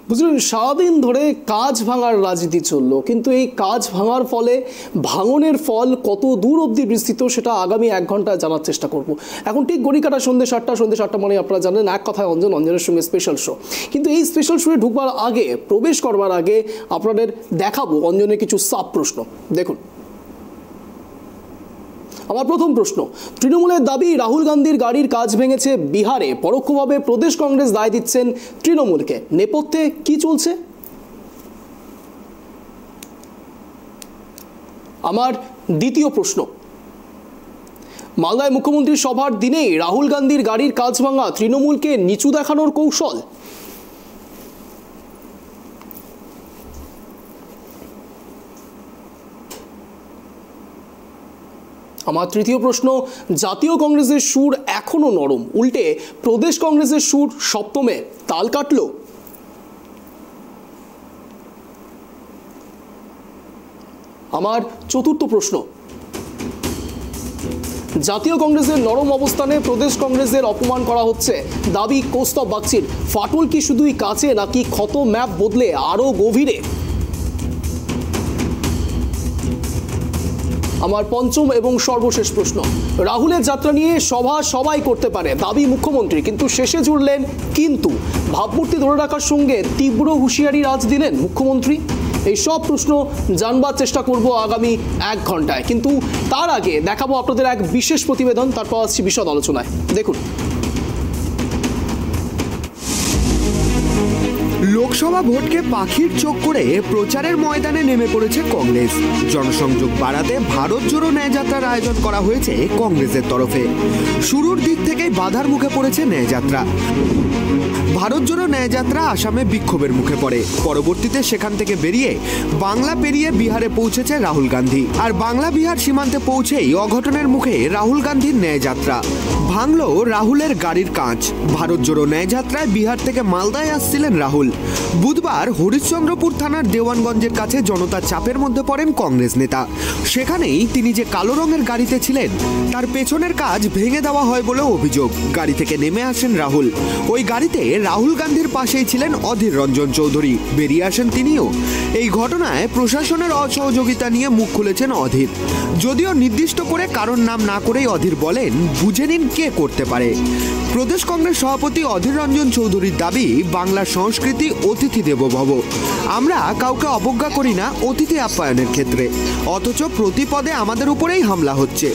বুঝলেন, সারাদিন ধরে কাজ ভাঙার রাজনীতি চললো, কিন্তু এই কাজ ভাঙার ফলে ভাঙনের ফল কত দূর অবধি বিস্তৃত সেটা আগামী 1 ঘন্টায় জানার চেষ্টা করব। এখন ঠিক গড়িকাটা সন্ধ্যে 7টা মানে আপনারা জানেন এক কথায় অঞ্জনের সঙ্গে স্পেশাল শো। কিন্তু এই স্পেশাল শোয়ে ঢুকবার আগে, প্রবেশ করবার আগে আপনাদের দেখাবো অঞ্জনের কিছু সাব প্রশ্ন। দেখুন, আমার প্রথম প্রশ্ন, তৃণমূলের দাবি রাহুল গান্ধীর গাড়ির কাজ ভেঙেছে বিহারে, পরোক্ষভাবে প্রদেশ কংগ্রেস দায় দিচ্ছেন তৃণমূলকে, নেপথ্যে কি চলছে? আমার দ্বিতীয় প্রশ্ন, মালদায় মুখ্যমন্ত্রীর সভার দিনেই রাহুল গান্ধীর গাড়ির কাজ ভাঙা তৃণমূলকে নিচু দেখানোর কৌশল। আমার তৃতীয় প্রশ্ন, জাতীয় কংগ্রেসের সুর এখনো নরম, উল্টে প্রদেশ কংগ্রেসের সুর সপ্তমে তাল কাটল। আমার চতুর্থ প্রশ্ন, জাতীয় কংগ্রেসের নরম অবস্থানে প্রদেশ কংগ্রেসের অপমান করা হচ্ছে, দাবি কৌস্তব বাগচির। ফাটল কি শুধুই কাছে, নাকি ক্ষত ম্যাপ বদলে আরো গভীরে? আমার পঞ্চম এবং সর্বশেষ প্রশ্ন, রাহুলের যাত্রা নিয়ে সভা সবাই করতে পারে, দাবি মুখ্যমন্ত্রী, কিন্তু শেষে জুড়লেন কিন্তু। ভাবমূর্তি ধরে রাখার সঙ্গে তীব্র হুঁশিয়ারির আজ দিলেন মুখ্যমন্ত্রী। এই সব প্রশ্ন জানবার চেষ্টা করব আগামী 1 ঘন্টায়, কিন্তু তার আগে দেখাবো আপনাদের এক বিশেষ প্রতিবেদন, তারপর আসছি বিশদ আলোচনায়। দেখুন, লোকসভা ভোটকে পাখির চোখ করে প্রচারের ময়দানে নেমে পড়েছে কংগ্রেস। জনসংযোগ বাড়াতে ভারত জোড়ো ন্যায়যাত্রার আয়োজন করা হয়েছে কংগ্রেসের তরফে। শুরুর দিক থেকেই বাধার মুখে পড়েছে ন্যায়যাত্রা। ভারত জোড়ো ন্যায়যাত্রা আসামে বিক্ষোভের মুখে পড়ে, পরবর্তীতে সেখান থেকে বেরিয়ে বাংলা পেরিয়ে বিহারে পৌঁছেছে রাহুল গান্ধী। আর বাংলা বিহার সীমান্তে পৌঁছেই অঘটনের মুখে রাহুল গান্ধীর ন্যায়যাত্রা। ভাঙল রাহুলের গাড়ির কাঁচ। ভারত জোড়ো ন্যায়যাত্রায় বিহার থেকে মালদায় আসছিলেন রাহুল। বুধবার হরিশ্চন্দ্রপুর থানার দেওয়ানগঞ্জের কাছে জনতার চাপের মধ্যে পড়েন কংগ্রেস নেতা। সেখানেই তিনি যে কালো রঙের গাড়িতে ছিলেন তার পেছনের কাজ ভেঙে দেওয়া হয় বলে অভিযোগ। গাড়ি থেকে নেমে আসেন রাহুল। ওই গাড়িতে রাহুল গান্ধীর পাশেই ছিলেন অধীর রঞ্জন চৌধুরী, বেরিয়ে আসেন তিনিও। এই ঘটনায় প্রশাসনের অসহযোগিতা নিয়ে মুখ খুলেছেন অধীর। যদিও নির্দিষ্ট করে কারণ নাম না করেই অধীর বলেন, বুঝে নিন কে করতে পারে। প্রদেশ কংগ্রেস সভাপতি অধীর রঞ্জন চৌধুরীর দাবি, বাংলার সংস্কৃতি অতিথি দেবো ভব। আমরা কাউকে অবজ্ঞা করি না অতিথি আপ্যায়নের ক্ষেত্রে, অথচ প্রতিপদে আমাদের উপরেই হামলা হচ্ছে।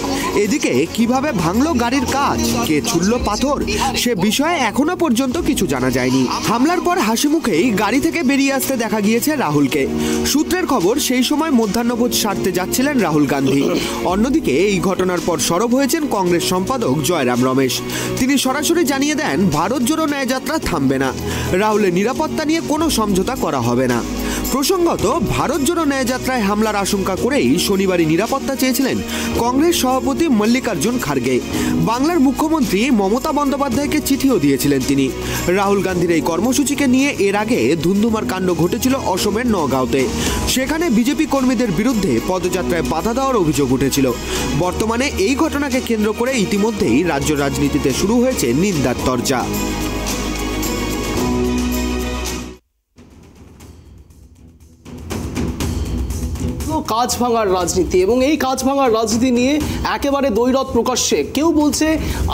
এদিকে কিভাবে ভাঙলো গাড়ির কাজ, কে ছুড়ল পাথর, সে বিষয়ে এখনো পর্যন্ত কিছু জানা যায়নি। হামলার পর হাসি মুখেই গাড়ি থেকে বেরিয়ে আসতে দেখা গিয়েছে রাহুলকে। সূত্রের খবর, সেই সময় মধ্যাহ্নভোজ সারতে যাচ্ছিলেন রাহুল গান্ধী। অন্যদিকে এই ঘটনার পর সরব হয়েছেন কংগ্রেস সম্পাদক জয়রাম রমেশ। তিনি সরাসরি জানিয়ে দেন, ভারত জোড়ো ন্যায়যাত্রা থামবে না, রাহুলের নিরাপত্তা নিয়ে কোনো সমঝোতা করা হবে না। প্রসঙ্গত, ভারত জোড়ো ন্যায়যাত্রায় হামলার আশঙ্কা করেই শনিবারই নিরাপত্তা চেয়েছিলেন কংগ্রেস সভাপতি মল্লিকার্জুন খার্গে। বাংলার মুখ্যমন্ত্রী মমতা বন্দ্যোপাধ্যায়কে চিঠিও দিয়েছিলেন তিনি। রাহুল গান্ধীর এই কর্মসূচিকে নিয়ে এর আগে ধুন্ধুমার কাণ্ড ঘটেছিল অসমের নগাঁওতে। সেখানে বিজেপি কর্মীদের বিরুদ্ধে পদযাত্রায় বাধা দেওয়ার অভিযোগ উঠেছিল। বর্তমানে এই ঘটনাকে কেন্দ্র করে ইতিমধ্যেই রাজ্য রাজনীতিতে শুরু হয়েছে নিন্দার চর্চা। কাজ ভাঙার রাজনীতি, এবং এই কাজ ভাঙার রাজনীতি নিয়ে একেবারে দ্বৈরথ প্রকাশ্যে। কেউ বলছে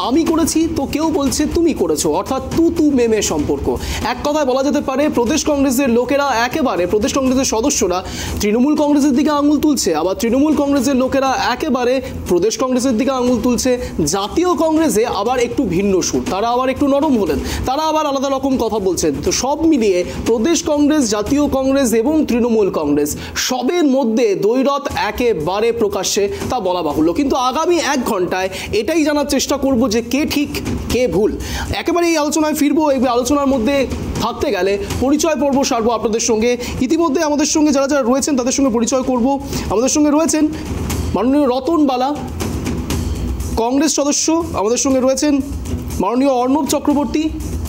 আমি করেছি, তো কেউ বলছে তুমি করেছো, অর্থাৎ তু মেমে সম্পর্ক। এক কথায় বলা যেতে পারে, প্রদেশ কংগ্রেসের লোকেরা একেবারে, প্রদেশ কংগ্রেসের সদস্যরা তৃণমূল কংগ্রেসের দিকে আঙুল তুলছে, আবার তৃণমূল কংগ্রেসের লোকেরা একেবারে প্রদেশ কংগ্রেসের দিকে আঙুল তুলছে। জাতীয় কংগ্রেসে আবার একটু ভিন্ন সুর, তারা আবার একটু নরম হলেন, তারা আবার আলাদা রকম কথা বলছেন। তো সব মিলিয়ে প্রদেশ কংগ্রেস, জাতীয় কংগ্রেস এবং তৃণমূল কংগ্রেস সবের মধ্যে দ্বৈরথ একেবারে প্রকাশ্যে, তা বলা বাহুল্য। কিন্তু আগামী 1 ঘন্টায় এটাই জানার চেষ্টা করব যে কে ঠিক কে ভুল। একেবারে এই আলোচনায় ফিরবো। এই আলোচনার মধ্যে থাকতে গেলে পরিচয় পর্ব সারবো আপনাদের সঙ্গে। ইতিমধ্যে আমাদের সঙ্গে যারা যারা রয়েছেন তাদের সঙ্গে পরিচয় করব। আমাদের সঙ্গে রয়েছেন মাননীয় রতন বালা, কংগ্রেস সদস্য। আমাদের সঙ্গে রয়েছেন মাননীয় অর্ণব চক্রবর্তী,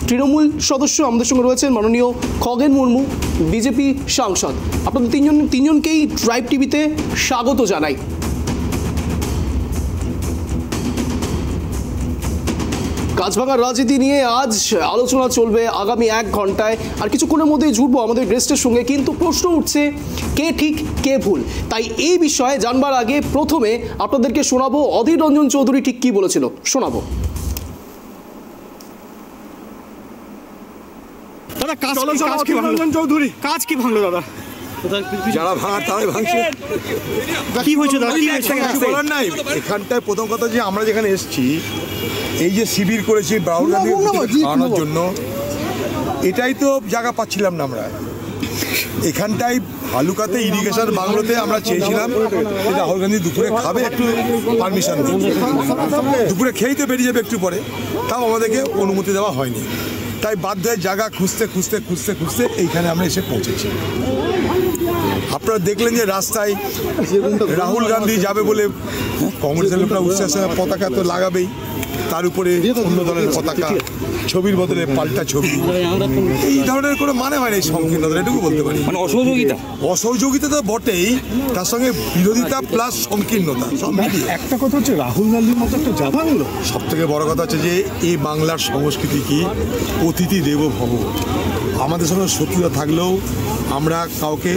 তৃণমূল সদস্য। আমাদের সঙ্গে রয়েছেন মাননীয় খগেন মুর্মু, বিজেপি সাংসদ। আপনাদের তিনজনকেই ট্রাইব টিভিতে স্বাগত জানাই। কাজভাঙার রাজনীতি নিয়ে আজ আলোচনা চলবে আগামী 1 ঘন্টায়, আর কিছুক্ষণের মধ্যেই জুড়বো আমাদের গেস্টের সঙ্গে। কিন্তু প্রশ্ন উঠছে কে ঠিক কে ভুল। তাই এই বিষয়ে জানবার আগে প্রথমে আপনাদেরকে শোনাবো অধীর রঞ্জন চৌধুরী ঠিক কি বলেছিল, শোনাবো। দাদা কাজ কি ভাঙলো দাদা? যারা ভাঙার তারাই ভাঙছে। কি হয়েছে দাদা? কিছু বলার নাই। এখানটায় প্রথম কথা যে আমরা যেখানে এসেছি, এই যে শিবির করেছি রাহুল গান্ধী খাওয়ানোর জন্য, এটাই তো জায়গা পাচ্ছিলাম না আমরা। এখানটায় ভালুকাতে ইরিগেশন বাংলোতে আমরা চেয়েছিলাম যে রাহুল গান্ধী দুপুরে খাবে, একটু পারমিশন দুপুরে খেয়েই তো বেরিয়ে যাবে একটু পরে, তাও আমাদেরকে অনুমতি দেওয়া হয়নি। তাই বাধ্য হয়ে জায়গা খুঁজতে খুঁজতে খুঁজতে খুঁজতে এইখানে আমরা এসে পৌঁছেছি। আপনারা দেখলেন যে রাস্তায় রাহুল গান্ধী যাবে বলে কংগ্রেসের লোকরা উচ্ছ্বাসে পতাকা তো লাগাবেই, তার উপরে অন্য দলের পতাকা, ছবির বদলে পাল্টা ছবি। এই ধরনের কোনো মানে হয় না এই সংকীর্ণতা, এটুকু বলতে পারি। মানে অসহযোগিতা তো বটেই, তার সঙ্গে বিরোধিতা প্লাস সংকীর্ণতা সব মিলিয়ে। একটা কথা হচ্ছে রাহুল গান্ধীর মতো একটা যা ভাঙলো। সব থেকে বড় কথা হচ্ছে যে এই বাংলার সংস্কৃতি কি অতিথি দেব ভব। আমাদের সঙ্গে শত্রুতা থাকলেও আমরা কাউকে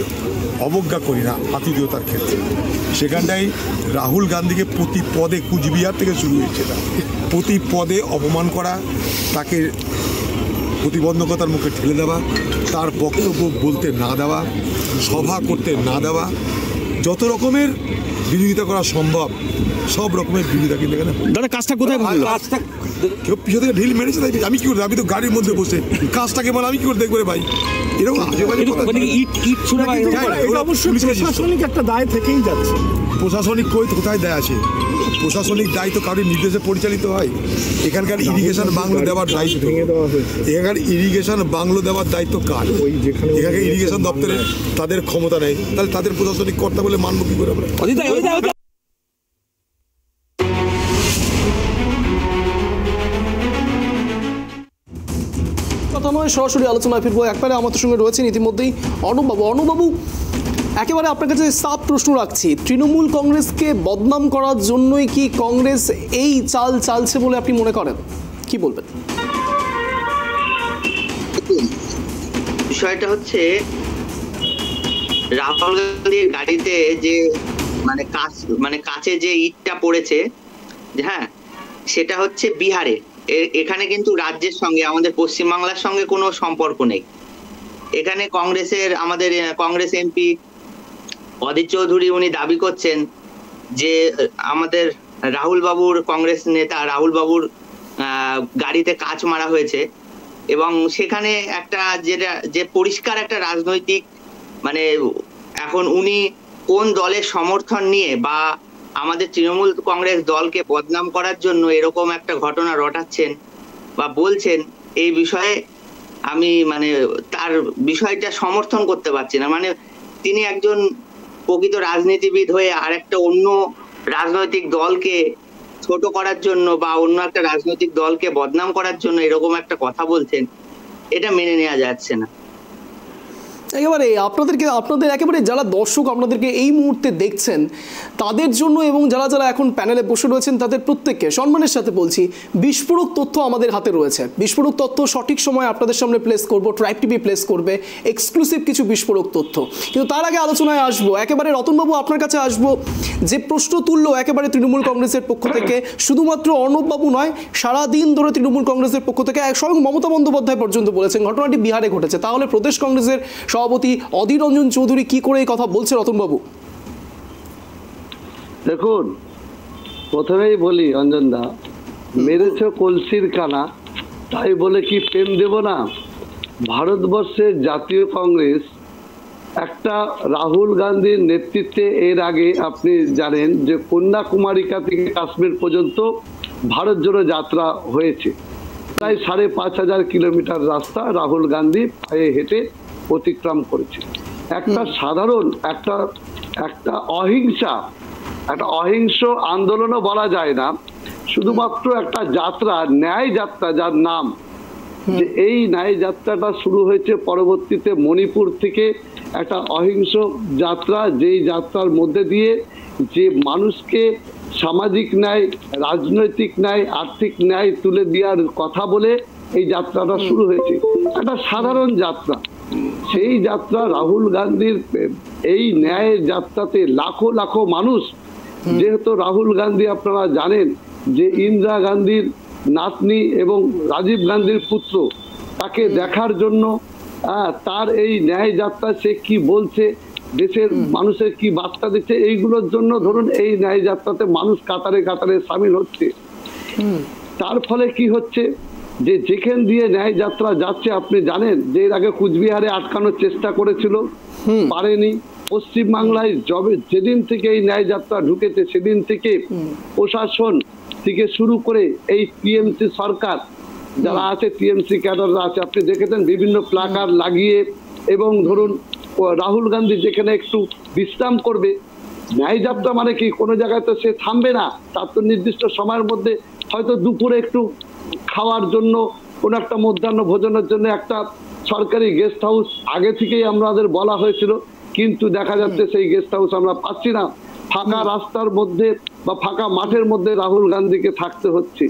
অবজ্ঞা করি না আতিথেয়তার ক্ষেত্রে। সেখানটাই রাহুল গান্ধীকে প্রতি পদে, কুচবিহার থেকে শুরু হয়েছে, প্রতি পদে অপমান করা, তাকে প্রতিবন্ধকতার মুখে ঠেলে দেওয়া, তার বক্তব্য বলতে না দেওয়া, সভা করতে না দেওয়া, যত রকমের বিরোধিতা করা সম্ভব সব রকমের বিরোধিতা। কিন্তু এখানে দাদা কাজটা কোথায় ভাঙলো? কেউ পিছন থেকে ঢিল মেরেছে, তাই আমি কি করবো? আমি তো গাড়ির মধ্যে বসে কাজটাকে বলে আমি কি করে দেখবো রে ভাই? এরকম প্রশাসনিক একটা দায় থেকেই যাচ্ছে। প্রশাসনিক কোথায় দায় আছে? প্রশাসনিক দায়িত্ব কারোর নির্দেশে পরিচালিত হয়? এখানকার ইরিগেশন বাংলো দেওয়ার দায়িত্ব, এখানকার ইরিগেশন বাংলো দেওয়ার দায়িত্ব কার? এখানে ইরিগেশন দপ্তরে তাদের ক্ষমতা নেই, তাহলে তাদের প্রশাসনিক কর্তা বলে মানব কি করে আমরা? কথা নয়, সরাসরি আলোচনায় ফিরবো। একবারে আমাদের সঙ্গে রয়েছেন ইতিমধ্যেই অর্ণববাবু। অর্ণববাবু, একেবারে আপনার কাছে সাফ প্রশ্ন রাখছি, তৃণমূল কংগ্রেসকে বদনাম করার জন্যই কি কংগ্রেস এই চাল চালছে বলে আপনি মনে করেন? কি বলবেন? বিষয়টা হচ্ছে রাহুল গান্ধীর গাড়িতে যে কাছে যে ইটটা পড়েছে, হ্যাঁ, সেটা হচ্ছে বিহারে। এখানে কিন্তু রাজ্যের সঙ্গে, আমাদের পশ্চিমবাংলার সঙ্গে কোনো সম্পর্ক নেই। এখানে আমাদের কংগ্রেস এমপি অধীর চৌধুরী উনি দাবি করছেন যে আমাদের রাহুল বাবুর, কংগ্রেস নেতা রাহুল বাবুর গাড়িতে কাচ মারা হয়েছে, এবং সেখানে একটা যে পরিষ্কার একটা রাজনৈতিক, মানে এখন উনি কোন দলের সমর্থন নিয়ে বা আমাদের তৃণমূল কংগ্রেস দলকে বদনাম করার জন্য এরকম একটা ঘটনা রটাচ্ছেন বা বলছেন, এই বিষয়ে আমি তার বিষয়টা সমর্থন করতে পারছি না। তিনি একজন প্রকৃত রাজনীতিবিদ হয়ে আর একটা অন্য রাজনৈতিক দলকে ছোট করার জন্য বা অন্য একটা রাজনৈতিক দলকে বদনাম করার জন্য এরকম একটা কথা বলছেন, এটা মেনে নেওয়া যাচ্ছে না। একেবারে আপনাদের একেবারে যারা দর্শক আপনাদেরকে এই মুহূর্তে দেখছেন তাদের জন্য, এবং যারা যারা এখন প্যানেলে বসে রয়েছেন তাদের প্রত্যেককে সম্মানের সাথে বলছি, বিস্ফোরক তথ্য আমাদের হাতে রয়েছে। বিস্ফোরক তথ্য সঠিক সময় আপনাদের সামনে প্লেস করব, ট্রাইব টিভি প্লেস করবে এক্সক্লুসিভ কিছু বিস্ফোরক তথ্য। কিন্তু তার আগে আলোচনায় আসবো, একেবারে রতনবাবু আপনার কাছে আসবো। যে প্রশ্ন তুললো একেবারে তৃণমূল কংগ্রেসের পক্ষ থেকে, শুধুমাত্র অর্ণববাবু নয়, সারাদিন ধরে তৃণমূল কংগ্রেসের পক্ষ থেকে স্বয়ং মমতা বন্দ্যোপাধ্যায় পর্যন্ত বলেছেন ঘটনাটি বিহারে ঘটেছে। তাহলে প্রদেশ কংগ্রেসের সভাপতি অধীর রঞ্জন চৌধুরী কি করে এই কথা বলছে? রতনবাবু দেখুন, প্রথমেই বলি রঞ্জন দা, মেরেছ কলসির কানা, তাই বলে কি প্রেম দেব না? ভারতবর্ষের জাতীয় কংগ্রেস একটা রাহুল গান্ধীর নেতৃত্বে, এর আগে আপনি জানেন যে কন্যাকুমারিকা থেকে কাশ্মীর পর্যন্ত ভারত জোড়ো যাত্রা হয়েছে। প্রায় 5,500 কিলোমিটার রাস্তা রাহুল গান্ধী পায়ে হেঁটে অতিক্রম করেছে। একটা সাধারণ একটা অহিংস আন্দোলনও বলা যায় না, শুধুমাত্র একটা যাত্রা, ন্যায় যাত্রা, যার নাম যে এই ন্যায় যাত্রাটা শুরু হয়েছে পরবর্তীতে মণিপুর থেকে, একটা অহিংস যাত্রা, যেই যাত্রার মধ্যে দিয়ে যে মানুষকে সামাজিক ন্যায়, রাজনৈতিক ন্যায়, আর্থিক ন্যায় তুলে দেওয়ার কথা বলে এই যাত্রাটা শুরু হয়েছে। একটা সাধারণ যাত্রা, সেই যাত্রা রাহুল গান্ধীর এই ন্যায়ের যাত্রাতে লাখো লাখো মানুষ, যেহেতু রাহুল গান্ধী আপনারা জানেন যে ইন্দিরা গান্ধীর নাতনি এবং রাজীব গান্ধীর পুত্র, তাকে দেখার জন্য তার এই ন্যায় যাত্রা সে কি বলছে, দেশের মানুষের কি বার্তা দিচ্ছে, এইগুলোর জন্য ধরুন এই ন্যায় যাত্রাতে মানুষ কাতারে কাতারে সামিল হচ্ছে। তার ফলে কি হচ্ছে যে যেখান দিয়ে ন্যায় যাত্রা যাচ্ছে, আপনি জানেন যে এর আগে কুচবিহারে আটকানোর চেষ্টা করেছিল, পারেনি। পশ্চিমবাংলায় যেদিন থেকে এই ন্যায় যাত্রা ঢুকেছে সেদিন থেকে প্রশাসন থেকে শুরু করে এই টিএমসি সরকার যারা আছে, টিএমসি ক্যাডাররা আছে, আপনি দেখেছেন বিভিন্ন প্লাকার্ড লাগিয়ে, এবং ধরুন রাহুল গান্ধী যেখানে একটু বিশ্রাম করবে, ন্যায় যাত্রা মানে কি কোনো জায়গায় তো সে থামবে না, তার তো নির্দিষ্ট সময়ের মধ্যে হয়তো দুপুরে একটু খাওয়ার জন্য, কোনো একটা মধ্যাহ্ন ভোজনের জন্য একটা সরকারি গেস্ট হাউস আগে থেকেই আমাদের বলা হয়েছিল, কিন্তু দেখা যাচ্ছে সেই গেস্ট হাউস আমরা পাচ্ছি না। ফাঁকা রাস্তার মধ্যে বা ফাঁকা মাঠের মধ্যে রাহুল গান্ধীকে থাকতে হচ্ছে।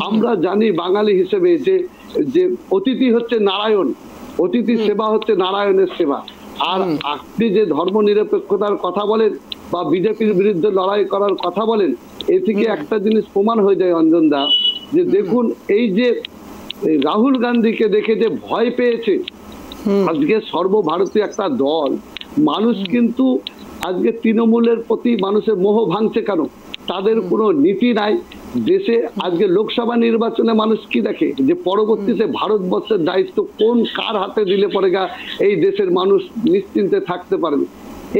আমরা জানি বাঙালি হিসেবে যে অতিথি হচ্ছে নারায়ণ, অতিথি সেবা হচ্ছে নারায়ণের সেবা। আর আপনি যে ধর্ম নিরপেক্ষতার কথা বলেন বা বিজেপির বিরুদ্ধে লড়াই করার কথা বলেন, এ থেকে একটা জিনিস প্রমাণ হয়ে যায় অঞ্জন দা, যে দেখুন এই যে রাহুল গান্ধীকে দেখে যে ভয় পেয়েছে আজকে সর্বভারতীয় একটা দল, মানুষ কিন্তু আজকে তৃণমূলের প্রতি মানুষের মোহ ভাঙছে কেন? তাদের কোনো নীতি নাই। দেশে আজকে লোকসভা নির্বাচনে মানুষ কি দেখে যে পরবর্তীতে ভারতবর্ষের দায়িত্ব কার হাতে দিলে পরে এই দেশের মানুষ নিশ্চিন্তে থাকতে পারবে,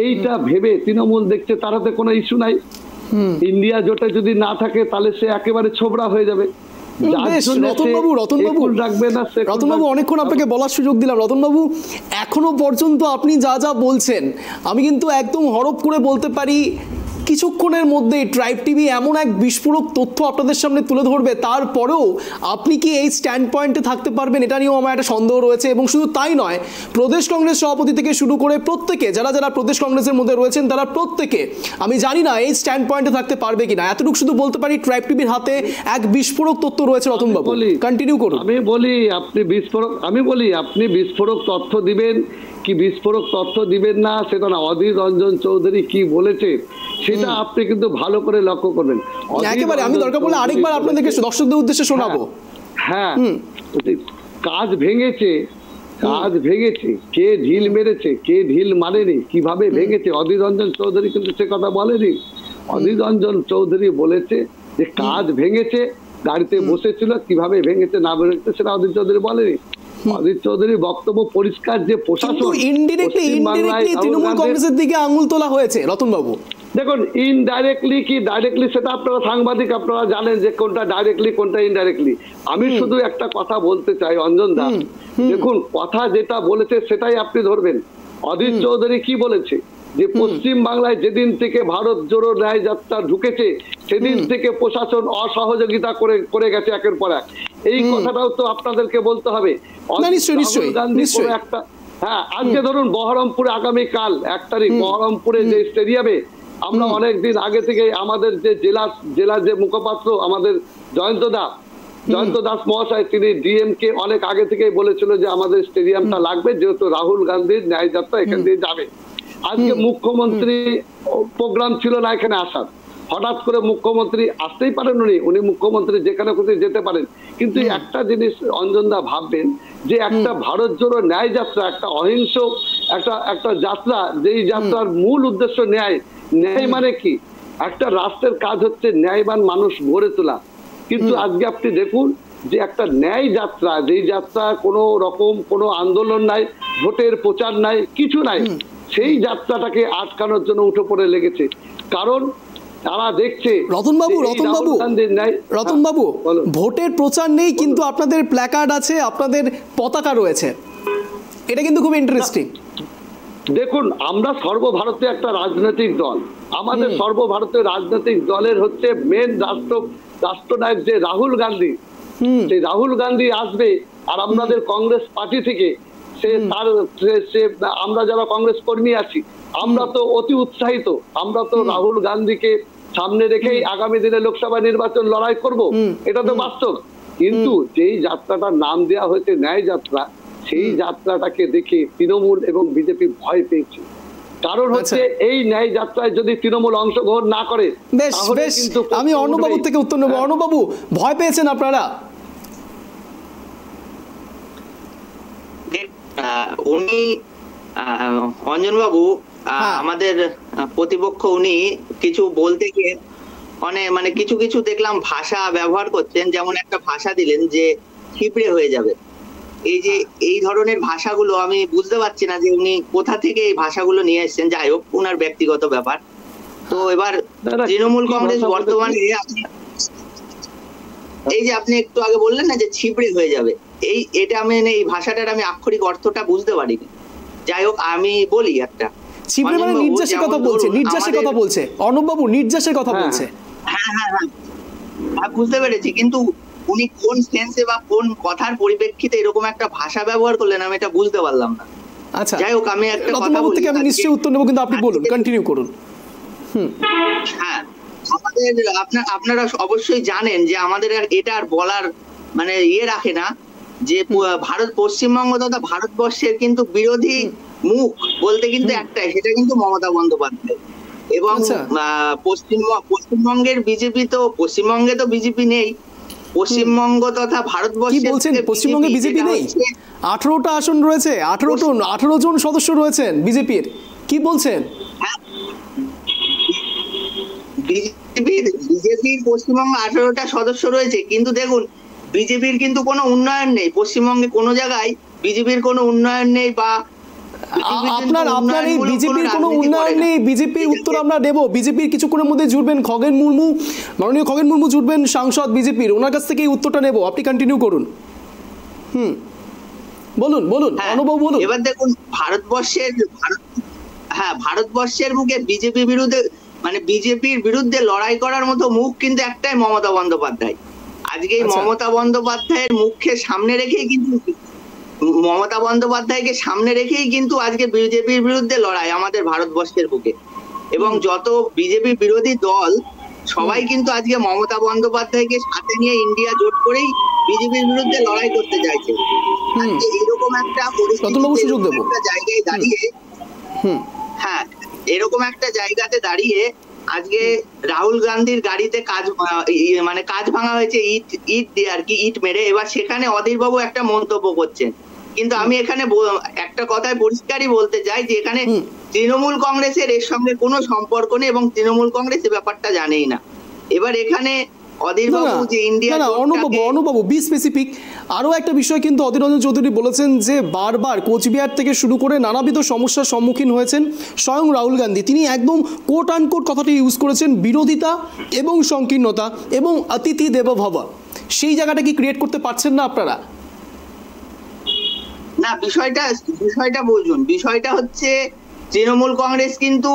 এইটা ভেবে তৃণমূল দেখছে তার হাতে কোনো ইস্যু নাই। ইন্ডিয়া জোটে যদি না থাকে তাহলে সে একেবারে ছোবড়া হয়ে যাবে। রতনবাবু অনেকক্ষণ আপনাকে বলার সুযোগ দিলাম। রতনবাবু, এখনো পর্যন্ত আপনি যা যা বলছেন আমি কিন্তু একদম হরপ করে বলতে পারি কিছুক্ষণের মধ্যে ট্রাইব টিভি এমন এক বিস্ফোরক তথ্য আপনাদের সামনে তুলে ধরবে, তারপরেও আপনি কি এই স্ট্যান্ড পয়েন্টে থাকতে পারবেন এটা নিয়েও আমার একটা সন্দেহ রয়েছে। এবং শুধু তাই নয়, প্রদেশ কংগ্রেস সভাপতি থেকে শুরু করে প্রত্যেকে যারা যারা প্রদেশ কংগ্রেসের মধ্যে রয়েছেন তারা প্রত্যেকে আমি জানি না এই স্ট্যান্ড পয়েন্টে থাকতে পারবে কিনা। এতটুকু শুধু বলতে পারি ট্রাইব টিভির হাতে এক বিস্ফোরক তথ্য রয়েছে। রতনবাবু কন্টিনিউ করুন। আমি বলি আপনি বিস্ফোরক তথ্য দিবেন কি বিস্ফোরক তথ্য দিবেন না সেটা না, অধীর রঞ্জন চৌধুরী কি বলেছে সেটা আপনি কিন্তু ভালো করে লক্ষ্য করবেন। একেবারে আমি দরকার পড়লে আরেকবার আপনাদেরকে দর্শকদের উদ্দেশ্যে শোনাবো। হ্যাঁ, কাজ ভেঙেছে, কে ঢিল মেরেছে, কে ঢিল মারেনি, কিভাবে ভেঙেছে, অধীর রঞ্জন চৌধুরী কিন্তু সে কথা বলেনি। অধীর রঞ্জন চৌধুরী বলেছে যে কাজ ভেঙেছে, গাড়িতে বসেছিল, কিভাবে ভেঙেছে না ভেঙেছে সেটা অধীর চৌধুরী বলেনি। অধীর চৌধুরীর বক্তব্য পরিষ্কার যে প্রশাসন ইনডিরেক্টলি তৃণমূল কংগ্রেসের দিকে আঙুল তোলা হয়েছে। রতনবাবু দেখুন, ইনডাইরেক্টলি কি ডাইরেক্টলি সেটা আপনারা সাংবাদিক আপনারা জানেন যে কোনটা ডাইরেক্টলি কোনটা ইনডাইরেক্টলি। আমি শুধু একটা কথা বলতে চাই অঞ্জন দা, দেখুন কথা যেটা বলেছে সেটাই আপনি ধরবেন। অধীর চৌধুরী কি বলেছে যে পশ্চিম বাংলায় যেদিন থেকে ভারত জোড়ো ন্যায় যাত্রা ঢুকেছে সেদিন থেকে প্রশাসন অসহযোগিতা করে গেছে একের পর এক। এই কথাটাও তো আপনাদেরকে বলতে হবে। হ্যাঁ, আজকে ধরুন বহরমপুরে আগামীকাল 1 তারিখ বহরমপুরে যে স্টেডিয়ামে আমরা অনেকদিন আগে থেকে আমাদের যে জেলা যে মুখপাত্র আমাদের জয়ন্ত দাস মহাশয়, তিনি ডিএমকে অনেক আগে থেকেই বলেছিল যে আমাদের স্টেডিয়ামটা লাগবে, যেহেতু রাহুল গান্ধীর ন্যায় যাত্রা এখান দিয়ে যাবে। আজকে মুখ্যমন্ত্রী প্রোগ্রাম ছিল না এখানে আসার, হঠাৎ করে মুখ্যমন্ত্রী আসতেই পারেন, উনি মুখ্যমন্ত্রী যেখানে খুশি যেতে পারেন। কিন্তু একটা জিনিস অঞ্জনদা ভাববেন যে একটা ভারত জোড়ো ন্যায় যাত্রা, একটা অহিংস একটা যাত্রা, যেই যাত্রার মূল উদ্দেশ্য ন্যায় মানে কি, একটা রাষ্ট্রের কাজ হচ্ছে ন্যায়বান মানুষ গড়ে তোলা। কিন্তু আজকে আপনি দেখুন যে একটা ন্যায় যাত্রা, যেই যাত্রা কোনো রকম কোনো আন্দোলন নাই, ভোটের প্রচার নাই, কিছু নাই, সেই যাত্রাটাকে আটকানোর জন্য উঠে পড়ে লেগেছে। কারণ তারা দেখছে রতনবাবু ভোটের প্রচার নেই কিন্তু আপনাদের প্ল্যাকার্ড আছে, আপনাদের পতাকা রয়েছে, এটা কিন্তু খুব ইন্টারেস্টিং। দেখুন, আমরা সর্বভারতীয় একটা রাজনৈতিক দল, আমাদের সর্বভারতীয় রাজনৈতিক দলের হচ্ছে মেন রাষ্ট্রনায়ক যে রাহুল গান্ধী, সেই রাহুল গান্ধী আসবে। আর আমাদের কংগ্রেস পার্টি থেকে আমরা যারা কংগ্রেস কর্মী আছি আমরা তো অতি উৎসাহিত, আমরা তো রাহুল গান্ধীকে সামনে রেখেই আগামী দিনে লোকসভা নির্বাচন লড়াই করব, এটা তো বাস্তব। কিন্তু যেই যাত্রাটার নাম দেওয়া হয়েছে ন্যায় যাত্রা, সেই যাত্রাটাকে দেখে তৃণমূল এবং বিজেপি ভয় পেয়েছে। কারণ হচ্ছে এই ন্যায় যাত্রায় যদি তৃণমূল অংশগ্রহণ না করে, বেশ বেশ, আমি অর্ণববাবু থেকে উত্তর নেব। অর্ণববাবু, ভয় পেয়েছেন আপনারা? উনি অঞ্জনবাবু আমাদের প্রতিপক্ষ, উনি কিছু বলতে গিয়ে মানে কিছু কিছু দেখলাম ভাষা ব্যবহার করছেন। যেমন একটা ভাষা দিলেন যে ছিপড়ে হয়ে যাবে। এই যে এই ধরনের ভাষাগুলো আমি বুঝতে পারছি না যে উনি কোথা থেকে এই ভাষাগুলো নিয়ে এসেছেন। যাই হোক, ওনার ব্যক্তিগত ব্যাপার। তো এবার তৃণমূল কংগ্রেস বর্তমানে এই যে আপনি একটু আগে বললেন না যে ছিপড়ে হয়ে যাবে, এটা আমি এই ভাষাটার আমি আক্ষরিক অর্থটা বুঝতে পারিনি। যাই হোক, আমি বলি একটা, ছিপড়ে মানে নির্যাসের কথা বলছে, নির্যাসের কথা বলছে অর্ণববাবু, নির্যাসের কথা বলছে। হ্যাঁ, বুঝতে পেরেছি। কিন্তু উনি কোন সেন্সে বা কোন কথার পরিপ্রেক্ষিতে এরকম একটা ভাষা ব্যবহার করলেন আমি এটা বুঝতে পারলাম না। আচ্ছা, যাই হোক, আমি একটা কথা বলি, থেকে আমি নিশ্চয়ই উত্তর নেব, কিন্তু আপনি বলুন, কন্টিনিউ করুন। হ্যাঁ, আমাদের আপনারা অবশ্যই জানেন যে আমাদের এটা আর বলার মানে রাখে না যে পশ্চিমবঙ্গ তথা ভারতবর্ষের কিন্তু বিরোধী মুখ বলতে কিন্তু একটাই, সেটা কিন্তু মমতা বন্দ্যোপাধ্যায়। এবং পশ্চিমবঙ্গের বিজেপি, তো পশ্চিমবঙ্গে তো বিজেপি নেই, পশ্চিমবঙ্গ তথা ভারতবর্ষে কি বলছেন? পশ্চিমবঙ্গে বিজেপি নেই? 18টা আসন রয়েছে, 18 জন সদস্য রয়েছেন বিজেপির, কি বলছেন? বিজেপির পশ্চিমবঙ্গে 18টা সদস্য রয়েছে, কিন্তু দেখুন বিজেপির কিন্তু কোনো উন্নয়ন নেই পশ্চিমবঙ্গে, কোনো জায়গায় বিজেপির কোনো উন্নয়ন নেই। বা আপনার এই বিজেপির কোনো উন্নয়ন নেই, বিজেপির উত্তর আমরা দেব। বিজেপির কিছুক্ষণের মধ্যে জুড়বেন খগেন মুর্মু, মাননীয় খগেন মুর্মু জুড়বেন সাংসদ বিজেপির, ওনার কাছ থেকে এই উত্তরটা নেব। আপনি কন্টিনিউ করুন। বলুন অনুভব বলুন। এবার দেখুন, ভারতবর্ষের মুখে বিজেপি বিরুদ্ধে মানে বিজেপির বিরুদ্ধে লড়াই করার মতো মুখ কিন্তু একটাই, মমতা বন্দ্যোপাধ্যায়। আজকে এই মমতা বন্দ্যোপাধ্যায়ের মুখকে সামনে রেখেই কিন্তু আজকে বিজেপির বিরুদ্ধে লড়াই আমাদের ভারতবর্ষের বুকে। এবং যত বিজেপি বিরোধী দল সবাই কিন্তু আজকে মমতা বন্দ্যোপাধ্যায়কে সাথে নিয়ে ইন্ডিয়া জোট করেই বিজেপির বিরুদ্ধে লড়াই করতে চাইছে। এরকম একটা জায়গায় দাঁড়িয়ে, এরকম একটা জায়গাতে দাঁড়িয়ে আজকে রাহুল গান্ধীর গাড়িতে কাজ ভাঙা হয়েছে, ইট দিয়ে আর কি, ইট মেরে। এবার সেখানে অধীরবাবু একটা মন্তব্য করছেন, কিন্তু আমি এখানে একটা কথায় পরিষ্কারই বলতে চাই যে এখানে তৃণমূল কংগ্রেসের এর সঙ্গে কোনো সম্পর্ক নেই এবং তৃণমূল কংগ্রেস এই ব্যাপারটা জানেই না। এবার এখানে অনুবাবু বি স্পেসিফিক আরো একটা বিষয় কিন্তু অধীর রঞ্জন চৌধুরী বলেছেন যে বারবার কোচবিহার থেকে শুরু করে নানাবিধ সমস্যার সম্মুখীন হয়েছেন স্বয়ং রাহুল গান্ধী। তিনি একদম কোট আনকোট কথাটি ইউজ করেছেন, বিরোধিতা এবং সংকীর্ণতা এবং অতিথি দেব ভব। সেই জায়গাটা কি ক্রিয়েট করতে পারছেন না আপনারা? না, বিষয়টা বুঝুন। বিষয়টা হচ্ছে তৃণমূল কংগ্রেস কিন্তু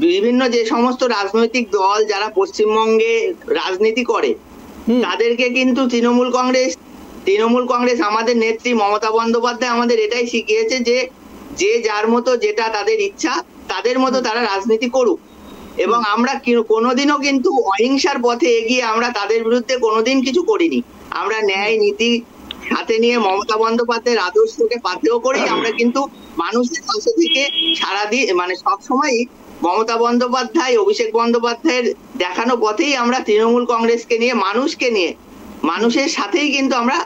বিভিন্ন যে সমস্ত রাজনৈতিক দল যারা পশ্চিমবঙ্গে রাজনীতি করে তাদেরকে কিন্তু তৃণমূল কংগ্রেস আমাদের নেত্রী মমতা বন্দ্যোপাধ্যায় আমাদের এটাই শিখিয়েছে যে যার মতো যেটা তাদের ইচ্ছা তাদের মতো তারা রাজনীতি করুক। এবং আমরা কোনোদিনও কিন্তু অহিংসার পথে এগিয়ে আমরা তাদের বিরুদ্ধে কোনোদিন কিছু করিনি। আমরা ন্যায় নীতি হাতে নিয়ে মমতা বন্দ্যোপাধ্যায়ের আদর্শকে পাথেয় করেই আমরা কিন্তু মানুষের পাশে থেকে সারাদিন সবসময় মমতা বন্দ্যোপাধ্যায়, অভিষেক বন্দ্যোপাধ্যায়ের দেখানো পথেই আমরা তৃণমূল কংগ্রেসকে নিয়ে, মানুষের সাথেই কিন্তু আমরা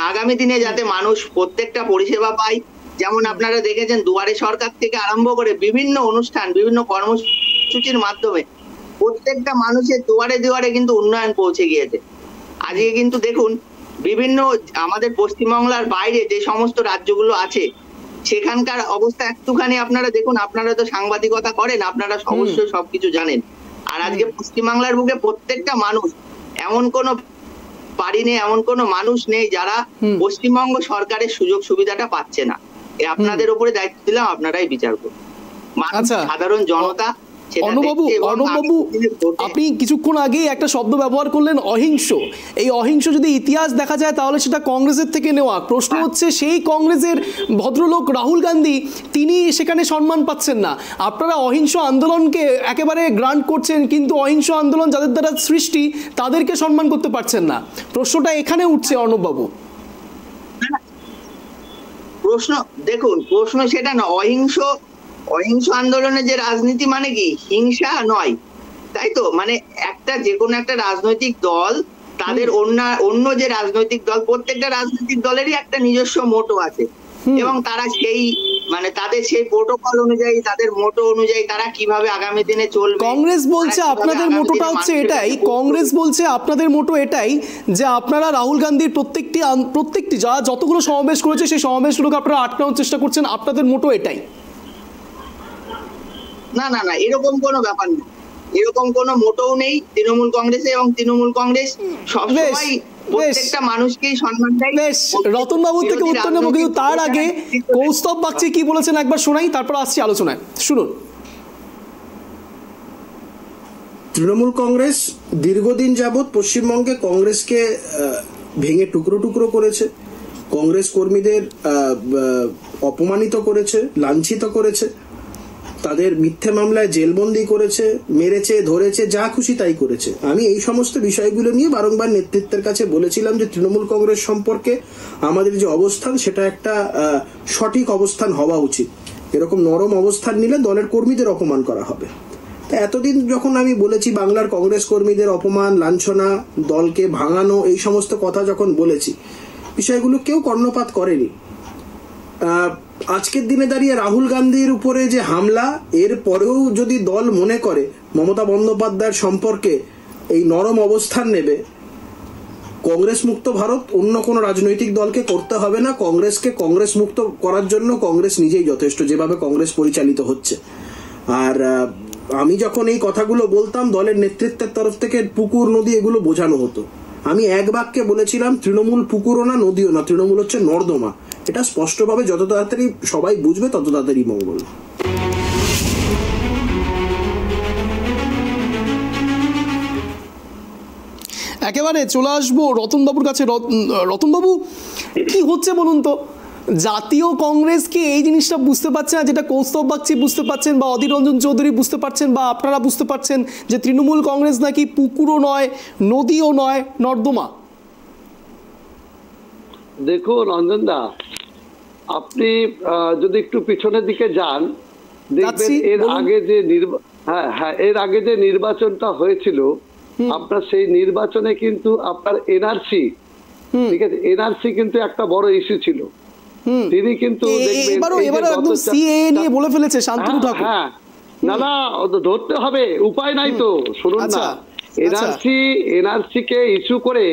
আগামী দিনে যাতে মানুষ প্রত্যেকটা পরিষেবা পায়। যেমন আপনারা দেখেছেন দুয়ারে সরকার থেকে আরম্ভ করে বিভিন্ন অনুষ্ঠান, বিভিন্ন কর্মসূচির মাধ্যমে প্রত্যেকটা মানুষের দুয়ারে দুয়ারে কিন্তু উন্নয়ন পৌঁছে গিয়েছে। আজকে কিন্তু দেখুন বিভিন্ন আমাদের পশ্চিমবাংলার বাইরে যে সমস্ত রাজ্যগুলো আছে সেখানকার অবস্থা একটুখানি আপনারা দেখুন। আপনারা তো সাংবাদিকতা করেন, আপনারা অবশ্যই সবকিছু জানেন। আর আজকে পশ্চিমবাংলার বুকে প্রত্যেকটা মানুষ, এমন কোনো বাড়ি নেই, এমন কোনো মানুষ নেই যারা পশ্চিমবঙ্গ সরকারের সুযোগ সুবিধাটা পাচ্ছে না। আপনাদের উপরে দায়িত্ব দিলাম, আপনারাই বিচার করুন। সাধারণ জনতা অনুবাবু আপনি কিছুক্ষণ আগেই একটা শব্দ ব্যবহার করলেন অহিংস। এই অহিংস যদি ইতিহাস দেখা যায় তাহলে সেটা কংগ্রেসের থেকে নেওয়া। প্রশ্ন হচ্ছে সেই কংগ্রেসের ভদ্রলোক রাহুল গান্ধী তিনি সেখানে সম্মান পাচ্ছেন না। আপনারা অহিংস আন্দোলনকে একেবারে গ্রান্ট করছেন, কিন্তু অহিংস আন্দোলন যাদের দ্বারা সৃষ্টি তাদেরকে সম্মান করতে পারছেন না। প্রশ্নটা এখানে উঠছে অর্ণববাবু। প্রশ্ন সেটা না। অহিংস আন্দোলনের যে রাজনীতি মানে কি হিংসা নয়, তাই তো? মানে একটা যে কোনো একটা রাজনৈতিক দল তাদের অন্য যে রাজনৈতিক দল, প্রত্যেকটা রাজনৈতিক দলেরই একটা নিজস্ব মোটো আছে এবং তারা সেই মানে তাদের সেই প্রোটোকল অনুযায়ী, তাদের মোটো অনুযায়ী তারা কিভাবে আগামী দিনে চলবে। কংগ্রেস বলছে আপনাদের মোটোটা হচ্ছে এটাই, কংগ্রেস বলছে আপনাদের মোটো এটাই যে আপনারা রাহুল গান্ধীর প্রত্যেকটি যতগুলো সমাবেশ করেছে সেই সমাবেশগুলোকে আপনারা আটকানোর চেষ্টা করছেন, আপনাদের মোটো এটাই। না না না, এরকম কোনো ব্যাপার নেই, এরকম কোনো মোটেও নেই তৃণমূল কংগ্রেসে। এবং তৃণমূল কংগ্রেস সবসময় প্রত্যেকটা মানুষকেই সম্মান দেয়। বেশ, রতন বাবুর থেকে উত্তর নেব, কিন্তু তার আগে কৌস্তব বাগচি কি বলেছেন একবার শোনাই, তারপর আসছি আলোচনায়। শুনুন। তৃণমূল কংগ্রেস দীর্ঘদিন যাবৎ পশ্চিমবঙ্গে কংগ্রেসকে ভেঙে টুকরো টুকরো করেছে, কংগ্রেস কর্মীদের অপমানিত করেছে, লাঞ্ছিত করেছে, তাদের মিথ্যে মামলায় জেলবন্দি করেছে, মেরেছে, ধরেছে, যা খুশি তাই করেছে। আমি এই সমস্ত বিষয়গুলো নিয়ে বারংবার নেতৃত্বের কাছে বলেছিলাম যে তৃণমূল কংগ্রেস সম্পর্কে আমাদের যে অবস্থান সেটা একটা সঠিক অবস্থান হওয়া উচিত। এরকম নরম অবস্থান নিলে দলের কর্মীদের অপমান করা হবে। এতদিন যখন আমি বলেছি বাংলার কংগ্রেস কর্মীদের অপমান, লাঞ্ছনা, দলকে ভাঙানো, এই সমস্ত কথা যখন বলেছি, বিষয়গুলো কেউ কর্ণপাত করেনি। আজকের দিনে দাঁড়িয়ে রাহুল গান্ধীর উপরে যে হামলা, এর পরেও যদি দল মনে করে মমতা বন্দ্যোপাধ্যায়ের সম্পর্কে এই নরম অবস্থান নেবে, কংগ্রেস মুক্ত ভারত অন্য কোনো রাজনৈতিক দলকে করতে হবে না। কংগ্রেসকে কংগ্রেস মুক্ত করার জন্য কংগ্রেস নিজেই যথেষ্ট, যেভাবে কংগ্রেস পরিচালিত হচ্ছে। আর আমি যখন এই কথাগুলো বলতাম, দলের নেতৃত্বের তরফ থেকে পুকুর, নদী এগুলো বোঝানো হতো। আমি এক বাক্যে বলেছিলাম তৃণমূল পুকুরও না, নদীও না, তৃণমূল হচ্ছে নর্দমা। এটা স্পষ্টভাবে যত তাড়াতাড়ি সবাই বুঝবে তত তাড়াতাড়ি মঙ্গল। একেবারে চলে আসবো রতনবাবুর কাছে। রতনবাবু, কি হচ্ছে বলুন তো? জাতীয় কংগ্রেস কি এই জিনিসটা বুঝতে পারছে না, যেটা কৌস্তব বাগচি বুঝতে পারছেন বা অধীর রঞ্জন চৌধুরী বুঝতে পারছেন বা আপনারা বুঝতে পারছেন, যে তৃণমূল কংগ্রেস নাকি পুকুরও নয়, নদীও নয়, নর্দমা? দেখুন রঞ্জনদা, আপনি যদি একটু পিছনের দিকে যান, দেখবেন এর আগে যে নির্বাচনটা হয়েছিল, আপনার সেই নির্বাচনে কিন্তু আপনার এনআরসি, ঠিক আছে, এনআরসি কিন্তু একটা বড় ইস্যু ছিল। তিনি কিন্তু বলে ফেলেছে শান্তনু ঠাকুর। হ্যাঁ, না না, ধরতে হবে, উপায় নাই তো। শুনুন না, এনআরসি কে ইস্যু করে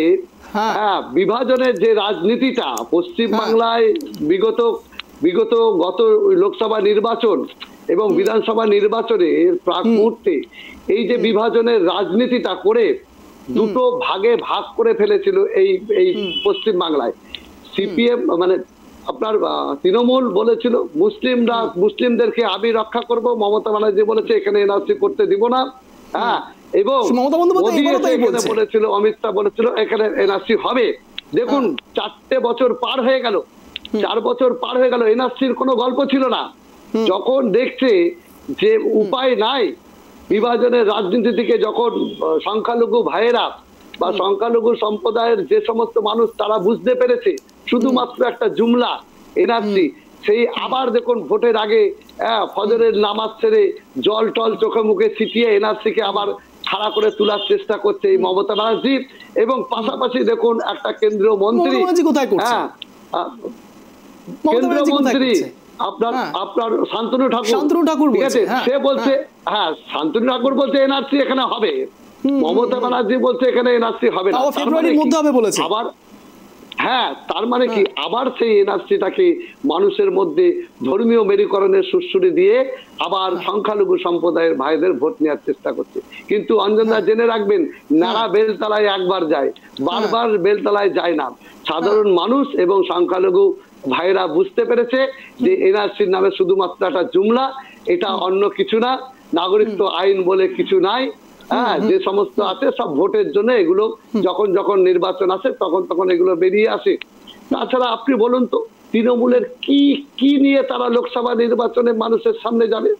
বিভাজনের যে রাজনীতিটা পশ্চিম বাংলায় বিগত গত লোকসভা নির্বাচন এবং বিধানসভা নির্বাচনে প্রাক মুহূর্তে এই যে বিভাজনের রাজনীতিটা করে দুটো ভাগে ভাগ করে ফেলেছিল এই পশ্চিম বাংলায়। সিপিএম মানে আপনার তৃণমূল বলেছিল মুসলিমদেরকে আমি রক্ষা করব, মমতা ব্যানার্জি বলেছে এখানে এনআরসি করতে দিব না। হ্যাঁ, এবং বলেছিল, অমিত শাহ বলেছিল এখানে এনআরসি হবে। দেখুন 4 বছর পার হয়ে গেল, 4 বছর পার হয়ে গেল, এনআরসির কোনো গল্প ছিল না। যখন দেখছে যে উপায় নাই, বিভাজনের রাজনীতি থেকে যখন সংখ্যালঘু ভাইয়েরা বা সংখ্যালঘু সম্প্রদায়ের যে সমস্ত মানুষ তারা বুঝতে পেরেছে শুধুমাত্র একটা জুমলা এনআরসি, সেই আবার দেখুন ভোটের আগে ফজরের নামাজ ছেড়ে জল টল চোখে মুখে ছিটিয়ে এনআরসি কে আবার খাড়া করে তোলার চেষ্টা করছে এই মমতা ব্যানার্জি। এবং পাশাপাশি দেখুন একটা কেন্দ্রীয় মন্ত্রী, কেন্দ্রীয় মন্ত্রী আপনার শান্তনু ঠাকুর, ঠিক আছে, সে বলছে শান্তনু ঠাকুর বলছে এনআরসি এখানে হবে, মমতা ব্যানার্জি বলছে এখানে এনআরসি হবে না, আবার তার মানে কি আবার সেই এনআরসিটাকে মানুষের মধ্যে ধর্মীয় মেরুকরণের সুরসুরি দিয়ে আবার সংখ্যালঘু সম্প্রদায়ের ভাইদের ভোট নেওয়ার চেষ্টা করছে। কিন্তু অঞ্জনদা জেনে রাখবেন, নারা বেলতলায় একবার যায়, বারবার বেলতলায় যায় না। সাধারণ মানুষ এবং সংখ্যালঘু ভাইরা বুঝতে পেরেছে যে এনআরসির নামে শুধুমাত্র একটা জুমলা, এটা অন্য কিছু না। নাগরিকত্ব আইন বলে কিছু নাই, হ্যাঁ, যে সমস্ত আছে সব ভোটের জন্য, এগুলো যখন যখন নির্বাচন আসে তখন তখন এগুলো বেরিয়ে আসে। তাছাড়া আপনি বলুন তো তৃণমূলের কি কি নিয়ে তারা লোকসভা নির্বাচনে মানুষের সামনে যাবে?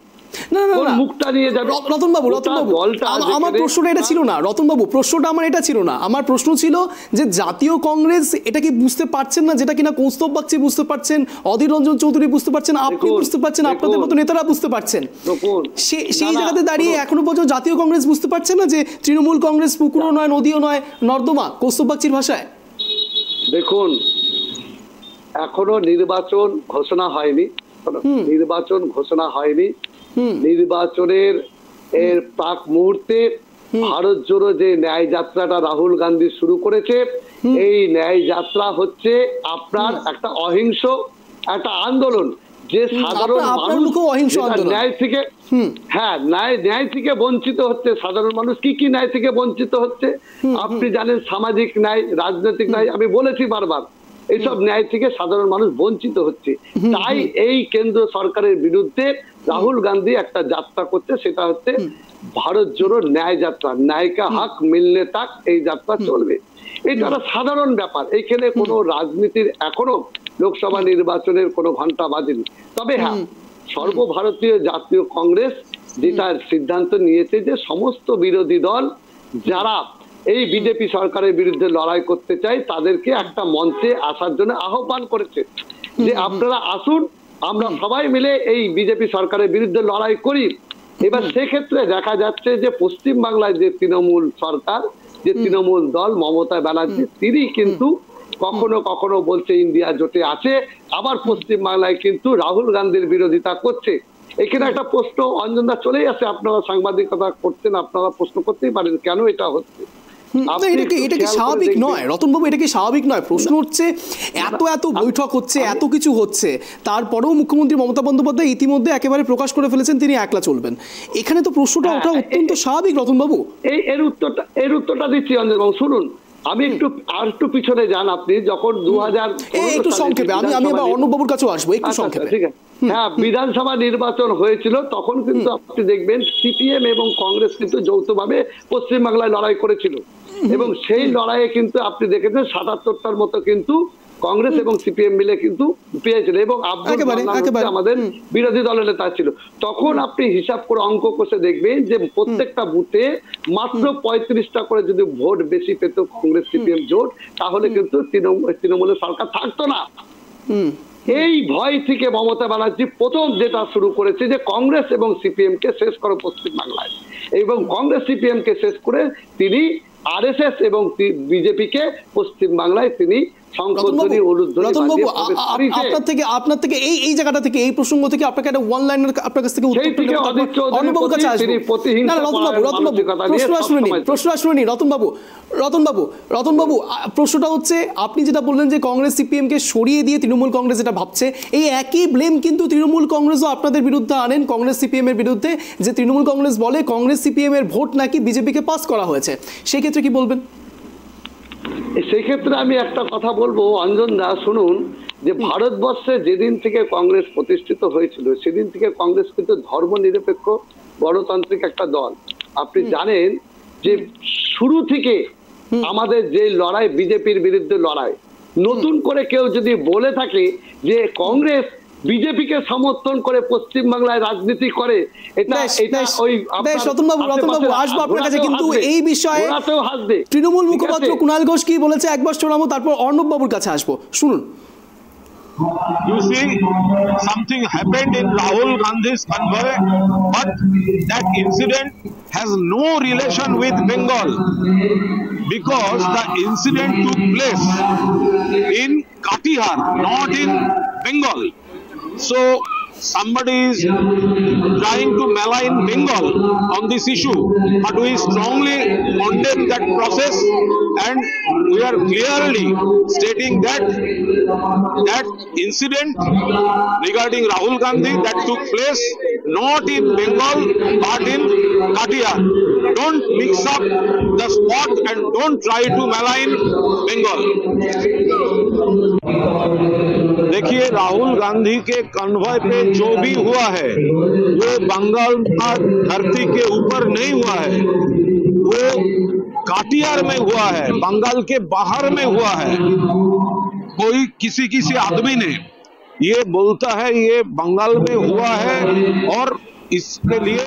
আমার প্রশ্নটা এটা ছিল না রতনবাবু, প্রশ্নটা আমার এটা ছিল না। আমার প্রশ্ন ছিল যে জাতীয় কংগ্রেস এটা কি বুঝতে পারছেন না, যেটা কিনা কৌস্তব বাগচি বুঝতে পারছেন, অধীর রঞ্জন চৌধুরী বুঝতে পারছেন, আপনি বুঝতে পারছেন, আপনাদের মতো নেতারা বুঝতে পারছেন, সেই জায়গাতে দাঁড়িয়ে এখনো পর্যন্ত জাতীয় কংগ্রেস বুঝতে পারছে না যে তৃণমূল কংগ্রেস পুকুরও নয়, নদীও নয়, নর্দমা, কৌস্তব বাগচির ভাষায়? দেখুন, এখনো নির্বাচন ঘোষণা হয়নি, নির্বাচনের এর প্রাক মুহূর্তে ভারত জোড়ো যে ন্যায় যাত্রাটা রাহুল গান্ধী শুরু করেছে, এই ন্যায় যাত্রা হচ্ছে আপনার একটা অহিংস একটা আন্দোলন, যে সাধারণ মানুষ ন্যায় থেকে, হ্যাঁ, ন্যায় থেকে বঞ্চিত হচ্ছে। সাধারণ মানুষ কি কি ন্যায় থেকে বঞ্চিত হচ্ছে আপনি জানেন, সামাজিক ন্যায়, রাজনৈতিক ন্যায়, আমি বলেছি বারবার, এইসব ন্যায় থেকে সাধারণ মানুষ বঞ্চিত হচ্ছে। তাই এই কেন্দ্র সরকারের বিরুদ্ধে রাহুল গান্ধী একটা যাত্রা করছে, সেটা হচ্ছে ভারত জোড়ো ন্যায় যাত্রা, ন্যায়কা হক মিলনে তাক, এই যাত্রা চলবে। এটা একটা সাধারণ ব্যাপার, এইখানে কোনো রাজনীতির এখনো লোকসভা নির্বাচনের কোনো ঘন্টা বাজেনি। তবে হ্যাঁ, সর্বভারতীয় জাতীয় কংগ্রেস যেটা সিদ্ধান্ত নিয়েছে যে সমস্ত বিরোধী দল যারা এই বিজেপি সরকারের বিরুদ্ধে লড়াই করতে চায় তাদেরকে একটা মঞ্চে আসার জন্য আহ্বান করেছে, যে আপনারা আসুন, আমরা সবাই মিলে এই বিজেপি সরকারের বিরুদ্ধে লড়াই করি। এবার সেক্ষেত্রে দেখা যাচ্ছে যে পশ্চিম বাংলায় যে তৃণমূল সরকার, যে তৃণমূল দল মমতা ব্যানার্জি, তিনি কিন্তু কখনো কখনো বলছে ইন্ডিয়া জোটে আছে, আবার পশ্চিম বাংলায় কিন্তু রাহুল গান্ধীর বিরোধিতা করছে। এখানে একটা প্রশ্ন অঞ্জনদা চলেই আসে, আপনারা সাংবাদিকতা করছেন, আপনারা প্রশ্ন করতেই পারেন কেন এটা হচ্ছে। এটা কি স্বাভাবিক নয় রতনবাবু? এটা কি স্বাভাবিক নয়? প্রশ্ন হচ্ছে এত বৈঠক হচ্ছে, এত কিছু হচ্ছে, তারপরেও মুখ্যমন্ত্রী মমতা বন্দ্যোপাধ্যায় ইতিমধ্যে একেবারে প্রকাশ করে ফেলেছেন তিনি একলা চলবেন। এখানে তো প্রশ্নটা ওঠা অত্যন্ত স্বাভাবিক রতনবাবু। এর উত্তরটা দিচ্ছি অঞ্জনবাবু, শুনুন, আমি একটু পিছনে যান আপনি, যখন 2000 একটু সংক্ষেপে, আমি আবার অর্ণববাবুর কাছেও আসবো, একটু সংক্ষেপে। ঠিক আছে, হ্যাঁ, বিধানসভা নির্বাচন হয়েছিল, তখন কিন্তু আপনি দেখবেন সিপিএম এবং কংগ্রেস কিন্তু যৌথভাবে পশ্চিমবাংলায় লড়াই করেছিল, এবং সেই লড়াইয়ে কিন্তু আপনি দেখেছেন 77টার মতো কিন্তু কংগ্রেস এবং সিপিএম মিলে কিন্তু পেয়েছিল, এবং আমাদের বিরোধী দলের নেতা ছিল। তখন আপনি হিসাব করে অঙ্ক কষে দেখবেন যে প্রত্যেকটা বুথে মাত্র 35টা করে যদি ভোট বেশি পেত কংগ্রেস সিপিএম জোট, তাহলে কিন্তু তৃণমূলের সরকার থাকতো না। এই ভয় থেকে মমতা ব্যানার্জি প্রথম যেটা শুরু করেছে যে কংগ্রেস এবং সিপিএম কে শেষ করো পশ্চিমবাংলায়, এবং কংগ্রেস সিপিএম কে শেষ করে তিনি আরএসএস এবং বিজেপি কে পশ্চিমবাংলায় তিনি আপনার থেকে এই জায়গাটা থেকে, এই প্রসঙ্গ থেকে আপনাকে একটা ওয়ান লাইনার আপনার কাছ থেকে রতনবাবুর কাছে আসবো। রতনবাবু, প্রশ্নটা হচ্ছে আপনি যেটা বললেন যে কংগ্রেস সিপিএম কে সরিয়ে দিয়ে তৃণমূল কংগ্রেস যেটা ভাবছে, এই একই ব্লেম কিন্তু তৃণমূল কংগ্রেসও আপনাদের বিরুদ্ধে আনেন, কংগ্রেস সিপিএম এর বিরুদ্ধে, যে তৃণমূল কংগ্রেস বলে কংগ্রেস সিপিএম এর ভোট নাকি বিজেপিকে পাস করা হয়েছে। সেক্ষেত্রে কি বলবেন? সেক্ষেত্রে আমি একটা কথা বলবো অঞ্জনদা, শুনুন, যে ভারতবর্ষে যেদিন থেকে কংগ্রেস প্রতিষ্ঠিত হয়েছিল সেদিন থেকে কংগ্রেস কিন্তু ধর্মনিরপেক্ষ গণতান্ত্রিক একটা দল। আপনি জানেন যে শুরু থেকে আমাদের যে লড়াই, বিজেপির বিরুদ্ধে লড়াই, নতুন করে কেউ যদি বলে থাকে যে কংগ্রেস বিজেপিকে সমর্থন করে পশ্চিমবাংলায় রাজনীতি করে, আসবো আপনার কাছে, কিন্তু এই বিষয়ে তৃণমূল মুখপাত্র কুণাল ঘোষ কি বলেছে একবার শোনাবো, তারপর অর্ণব বাবুর কাছে আসবো, শুনুন। You see, something happened in Rahul Gandhi's convoy, but that incident has no relation with Bengal, because the incident took place in Katihar, not in Bengal. So somebody is trying to malign Bengal on this issue, but we strongly condemn that process, and we are clearly stating that incident regarding Rahul Gandhi that took place not in Bengal but in Katihar. Don't mix up the spot and don't try to malign Bengal. देखिए, ये राहुल गांधी के convoy पे जो भी हुआ है वो बंगाल का धरती के ऊपर नहीं हुआ है, वो काटियार में हुआ है, बंगाल के बाहर में हुआ है। कोई किसी आदमी ने ये बोलता है ये बंगाल में हुआ है और इसके लिए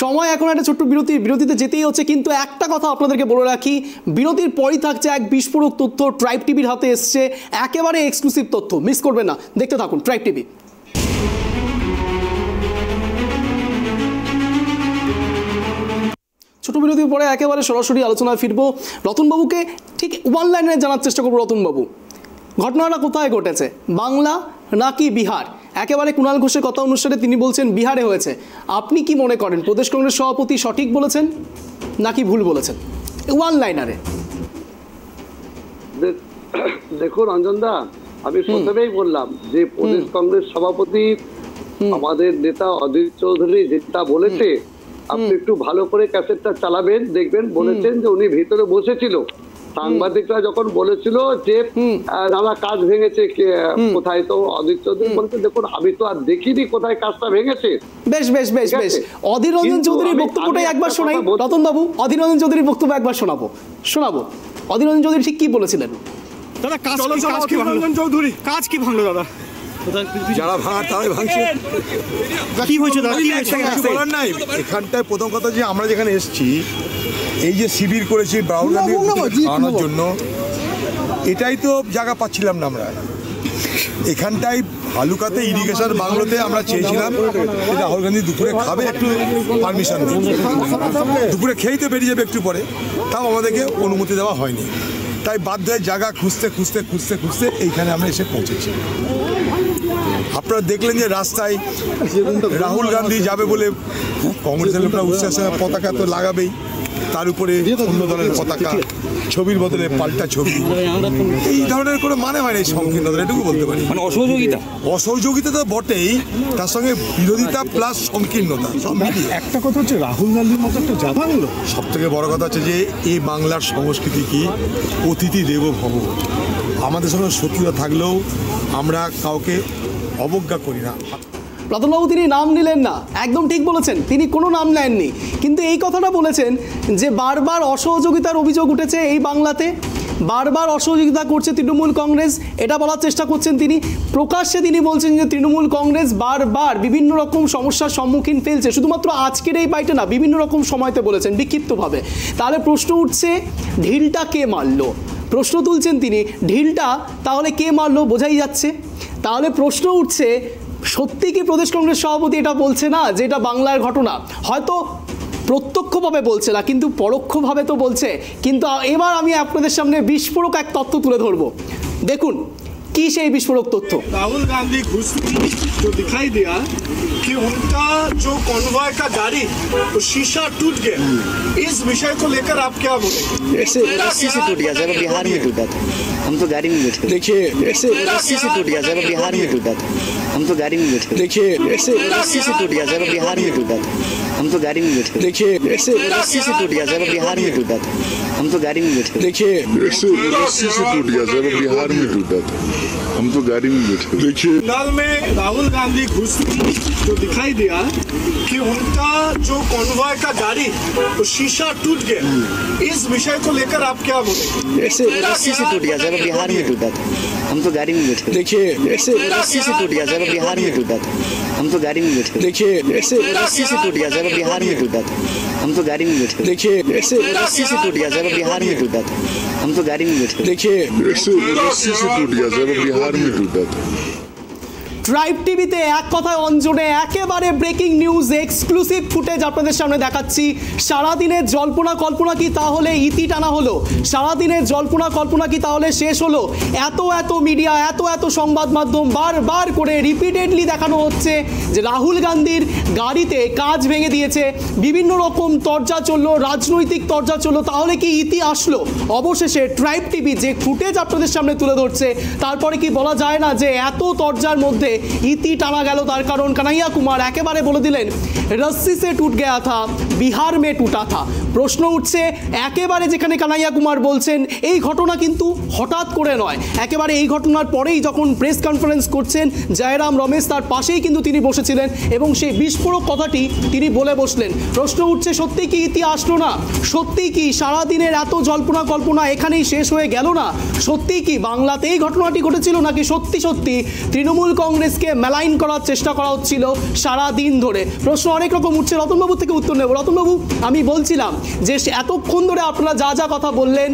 সময় এখন একটা ছোট্ট বিরতিতে যেতেই হচ্ছে, কিন্তু একটা কথা আপনাদেরকে বলে রাখি, বিরতির পরই থাকছে এক বিস্ফোরক তথ্য, ট্রাইব টিভির হাতে এসছে একেবারে এক্সক্লুসিভ তথ্য, মিস করবেন না, দেখতে থাকুন ট্রাইব টিভি। ছোট বিরতির পরে একেবারে সরাসরি আলোচনায় ফিরবো। রতনবাবুকে ঠিক ওয়ান লাইনে জানার চেষ্টা করবো। রতনবাবু, ঘটনাটা কোথায় ঘটেছে, বাংলা নাকি বিহার? একেবারে কুণাল ঘোষের কথা অনুসারে তিনি বলছেন বিহারে হয়েছে। আপনি কি মনে করেন প্রদেশ কংগ্রেস সভাপতি সঠিক বলেছেন নাকি ভুল বলেছেন, ওয়ান লাইনারে? দেখুন অঞ্জনদা, আমি প্রথমেই বললাম যে প্রদেশ কংগ্রেস সভাপতি আমাদের নেতা অধীর চৌধুরী যেটা বলেছে, আপনি একটু ভালো করে ক্যাসেটটা চালাবেন, দেখবেন বলেছেন যে উনি ভিতরে বসেছিল, সাংবাদিকরা যখন বলেছিল যে নানা কাজ ভেঙেছে কোথায়, তো অধীর চৌধুরী বলতে দেখুন আমি তো আর দেখিনি কোথায় কাজটা ভেঙেছে। বেশ বেশ বেশ বেশ, অধীর রঞ্জন চৌধুরীর বক্তব্যটা একবার শোনাই রতনবাবু, অধীর রঞ্জন চৌধুরীর বক্তব্য একবার শোনাবো। অধীর রঞ্জন চৌধুরী ঠিক কি বলেছিলেন? দাদা কাজ কি রঞ্জন চৌধুরী কাজ কি ভাঙলো দাদা? যারা ভাঙার তারাই ভাঙছে। কি হয়েছে দাদা? বলার নাই, এখানটায় প্রথম কথা যে আমরা যেখানে এসেছি, এই যে শিবির করেছি রাহুল গান্ধী খাওয়ানোর জন্য, এটাই তো জায়গা পাচ্ছিলাম না আমরা। এখানটায় ভালুকাতে ইরিগেশন বাংলোতে আমরা চেয়েছিলাম রাহুল গান্ধী দুপুরে খাবে, একটু পারমিশন দুপুরে খেয়েই তো বেরিয়ে যাবে একটু পরে, তাও আমাদেরকে অনুমতি দেওয়া হয়নি। তাই বাধ্য হয়ে জায়গা খুঁজতে এইখানে আমরা এসে পৌঁছেছি। আপনারা দেখলেন যে রাস্তায় রাহুল গান্ধী যাবে বলে কংগ্রেসের লোকরা উৎসাহের সঙ্গে পতাকা তো লাগাবেই, তার উপরে অন্য দলের পতাকা, ছবির বদলে পাল্টা ছবি, এই ধরনের কোনো মানে হয় না এই সংকীর্ণতা, এটুকু বলতে পারি। মানে অসহযোগিতা তো বটেই, তার সঙ্গে বিরোধিতা প্লাস সংকীর্ণতা সব মিলিয়ে। একটা কথা হচ্ছে রাহুল গান্ধীর মতো একটা জাভাঙলো। সব থেকে বড় কথা হচ্ছে যে এই বাংলার সংস্কৃতি কি অতিথি দেব ভব, আমাদের সঙ্গে শত্রুতা থাকলেও আমরা কাউকে অবজ্ঞা করি না। রতনবাবু তিনি নাম নিলেন না, একদম ঠিক বলেছেন, তিনি কোনো নাম নেননি, কিন্তু এই কথাটা বলেছেন যে বারবার অসহযোগিতার অভিযোগ উঠেছে এই বাংলাতে, বারবার অসহযোগিতা করছে তৃণমূল কংগ্রেস, এটা বলার চেষ্টা করছেন তিনি। প্রকাশ্যে তিনি বলছেন যে তৃণমূল কংগ্রেস বারবার বিভিন্ন রকম সমস্যার সম্মুখীন ফেলছে, শুধুমাত্র আজকের এই বাইটে না, বিভিন্ন রকম সময়তে বলেছেন বিক্ষিপ্তভাবে। তাহলে প্রশ্ন উঠছে ঢিলটা কে মারলো, প্রশ্ন তুলছেন তিনি, ঢিলটা তাহলে কে মারলো বোঝাই যাচ্ছে। তাহলে প্রশ্ন উঠছে সত্যি কি প্রদেশ কংগ্রেস সভাপতি এটা বলছে না যে এটা বাংলার ঘটনা? হয়তো প্রত্যক্ষভাবে বলছে না, কিন্তু পরোক্ষভাবে তো বলছে। কিন্তু এবার আমি আপনাদের সামনে বিস্ফোরক এক তথ্য তুলে ধরবো, দেখুন কি সেই বিস্ফোরক তথ্য। राहुल गांधी घुस जो दिखाई दिया कि उनका जो कॉन्वॉय का गाड़ी तो शीशा टूट गया, इस विषय को लेकर आप क्या बोलेंगे? ऐसे रस्सी से टूट गया सर, बिहार में टूटा था, हम तो गाड़ी में बैठे। देखिए ऐसे रस्सी से टूट गया सर, बिहार में टूटा था, हम तो गाड़ी में बैठे। देखिए ऐसे रस्सी से टूट गया सर, बिहार में टूटा था, हम तो गाड़ी में बैठे। देखिए ऐसे रस्सी से टूट गया सर, बिहार में टूटा था, हम तो गाड़ी में बैठे। देखिए ऐसे रस्सी से टूट गया सर, बिहार में टूटा था, हम तो गाड़ी में बैठे। देखिए फिलहाल में राहुल गांधी घुस जो दिखाई दिया कि उनका जो कॉन्वॉय का गाड़ी तो शीशा टूट गया, इस विषय को लेकर आप क्या बोलेंगे? ऐसे रस्सी से टूट गया सर, बिहार में टूटा था, हम तो गाड़ी में बैठे। देखिए ऐसे रस्सी से टूट गया सर, बिहार में टूटा था, हम तो गाड़ी में बैठे। देखिए ऐसे रस्सी से टूट गया सर, बिहार में टूटा था, हम तो गाड़ी में बैठे। देखिए ऐसे रस्सी से टूट गया सर, बिहार में टूटा था, हम तो गाड़ी में बैठे। देखिए ऐसे रस्सी से टूट गया सर, बिहार में टूटा था। ট্রাইব টিভিতে এক কথায় অঞ্জনে একেবারে ব্রেকিং নিউজ, এক্সক্লুসিভ ফুটেজ আপনাদের সামনে দেখাচ্ছি। সারাদিনের জল্পনা কল্পনা কি তাহলে ইতি টানা হলো? সারাদিনের জল্পনা কল্পনা কি তাহলে শেষ হলো? এত মিডিয়া, এত সংবাদ মাধ্যম বারবার করে রিপিটেডলি দেখানো হচ্ছে যে রাহুল গান্ধীর গাড়িতে কাজ ভেঙে দিয়েছে, বিভিন্ন রকম তরজা চললো, রাজনৈতিক তরজা চললো, তাহলে কি ইতি আসলো? অবশেষে ট্রাইব টিভি যে ফুটেজ আপনাদের সামনে তুলে ধরছে, তারপরে কি বলা যায় না যে এত তরজার মধ্যে ইতি টানা গেল, তার কারণ কানাইয়া কুমার একেবারে বলে দিলেন রস্সি সে টুট গয়া থা, বিহার মে টুটা থা। প্রশ্ন উঠছে একেবারে, যেখানে কানাইয়া কুমার বলছেন এই ঘটনা কিন্তু হঠাৎ করে নয়, একেবারে এই ঘটনার পরেই যখন প্রেস কনফারেন্স করছেন জয়রাম রমেশ তার পাশেই কিন্তু তিনি বসেছিলেন এবং সেই বিস্ফোরক কথাটি তিনি বলে বসলেন। প্রশ্ন উঠছে সত্যি কি ইতি আসলো না? সত্যি কি সারাদিনের এত জল্পনা কল্পনা এখানেই শেষ হয়ে গেল না? সত্যি কি বাংলাতেই ঘটনাটি ঘটেছিল, নাকি সত্যি সত্যি তৃণমূল কংগ্রেসকে মেলাইন করার চেষ্টা করা হচ্ছিল সারা দিন ধরে? প্রশ্ন অনেক রকম উঠছে। রতনবাবু থেকে উত্তর নেব। রতনবাবু, আমি বলছিলাম যে এতক্ষণ ধরে আপনারা যা যা কথা বললেন,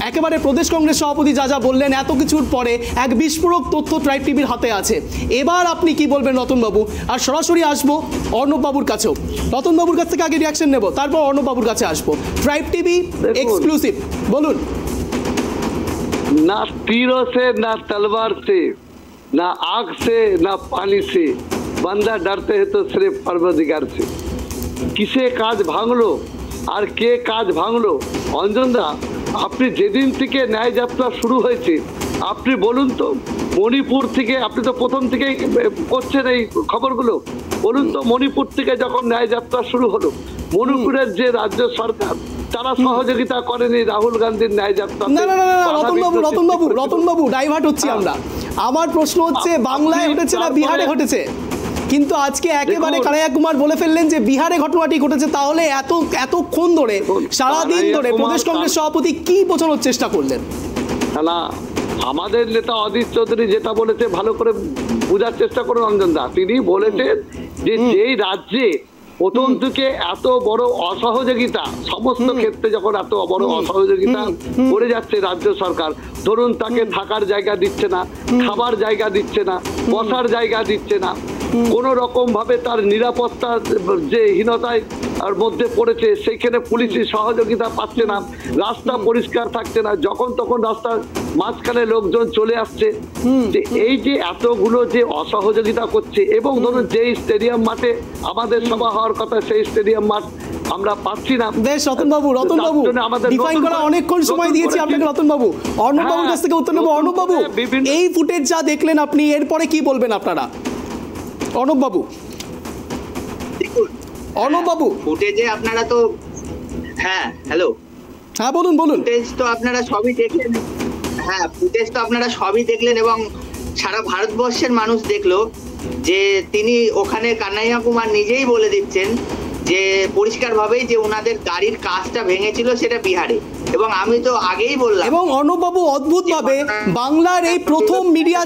একেবারে প্রদেশ কংগ্রেস সভাপতি যা যা বললেন, এত কিছুর পরে এক বিস্ফোরক তথ্য ট্রাইব টিভির হাতে আছে। এবার আপনি কি বলবেন রতনবাবু? আর সরাসরি আসবো অর্ণববাবুর কাছেও। রতনবাবুর কাছ থেকে আগে রিয়াকশন নেব, তারপর অর্ণববাবুর কাছে আসবো। ট্রাইব টিভি এক্সক্লুসিভ, বলুন। ना तीरों से ना तलवार से ना आग से ना पानी से, बंदा डरते हैं तो सिर्फ परवरदिगार से। किसे काज भांगलो আর কে কাজ ভাঙলো? অঞ্জনদা, আপনি যেদিন থেকে ন্যায় যাত্রা শুরু হয়েছে আপনি বলুন তো, মণিপুর থেকে আপনি তো প্রথম থেকেই করছেন এই খবরগুলো, বলুন তো মণিপুর থেকে যখন ন্যায় যাত্রা শুরু হলো, মণিপুরের যে রাজ্য সরকার তারা সহযোগিতা করেনি রাহুল গান্ধীর ন্যায় যাত্রা? না না না, রতনবাবু ডাইভার্ট হচ্ছি আমরা। আমার প্রশ্ন হচ্ছে বাংলায় ঘটেছে না বিহারে ঘটেছে? কিন্তু আজকে একেবারে কানাইয়া কুমার বলে ফেললেন যে বিহারে ঘটনাটি ঘটেছে। তাহলে এতক্ষণ ধরে সারাদিন ধরে প্রদেশ কংগ্রেস সভাপতি কি বোঝানোর চেষ্টা করলেন? না, আমাদের নেতা অজিত চৌধুরী যেটা বলেছে ভালো করে বোঝার চেষ্টা করুন অঞ্জনদা। তিনি বলেছেন যে যেই রাজ্যে প্রথম থেকে এত বড় অসহযোগিতা, সমস্ত ক্ষেত্রে যখন এত বড় অসহযোগিতা করে যাচ্ছে রাজ্য সরকার, ধরুন তাকে থাকার জায়গা দিচ্ছে না, খাবার জায়গা দিচ্ছে না, বসার জায়গা দিচ্ছে না, কোন রকম ভাবে তার নিরাপত্তা যে হীনতায় মধ্যে পড়েছে, সেইখানে পুলিশের সহযোগিতা পাচ্ছে না, রাস্তা পরিষ্কার থাকছে না, যখন তখন রাস্তার মাঝখানে লোকজন চলে আসছে, যে এই যে এতগুলো যে অসহযোগিতা করছে, এবং ধরুন যেই স্টেডিয়াম মাঠে আমাদের সভা হওয়ার কথা সেই স্টেডিয়াম মাঠ আমরা পাচ্ছি না। বেশ রতনবাবু, ডিফাইন করা অনেকক্ষণ সময় দিয়েছি আপনাকে রতনবাবু। অর্ণববাবুর কাছ থেকে উত্তর নেব। অর্ণববাবু, এই ফুটেজ যা দেখলেন আপনি, এরপরে কি বলবেন আপনারা? অর্ণববাবু, ফুটেজে আপনারা তো হ্যালো, বলুন। ফুটেজ তো আপনারা সবই দেখলেন। ফুটেজ তো আপনারা সবই দেখলেন এবং সারা ভারতবর্ষের মানুষ দেখলো যে তিনি ওখানে কানাইয়া কুমার নিজেই বলে দিচ্ছেন যে পরিষ্কারভাবেই যে ওনাদের গাড়ির কাঁচটা ভেঙেছিল সেটা বিহারে। এবং আমি তো আগেই বললাম। এবং অর্ণববাবু, অদ্ভুতভাবে বাংলার এই প্রথম মিডিয়া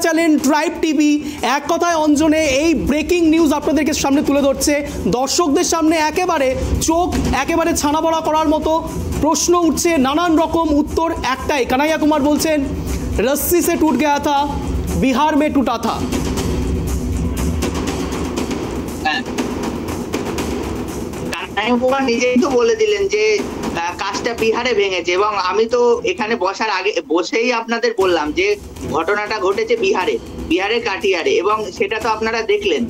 চ্যানেল ট্রাইব টিভি এক কথায় অঞ্জনে এই ব্রেকিং নিউজ আপনাদেরকে সামনে তুলে ধরছে, দর্শকদের সামনে চোখ একেবারে ছানাবড়া করার মতো প্রশ্ন উঠছে, নানান রকম উত্তর একটাই। কানাইয়া কুমার বলছেন রস্সি সে টুট গয়া থা, বিহার মে টুটা থা। কানাইয়া কুমার নিজেই তো বলে দিলেন যে কাজটা বিহারে ভেঙেছে, এবং আমি তো এখানে বসার আগে বসেই আপনাদের বললাম যে ঘটনাটা ঘটেছে বিহারের কাটিয়ারে, এবং সেটা তো আপনারা দেখলেন।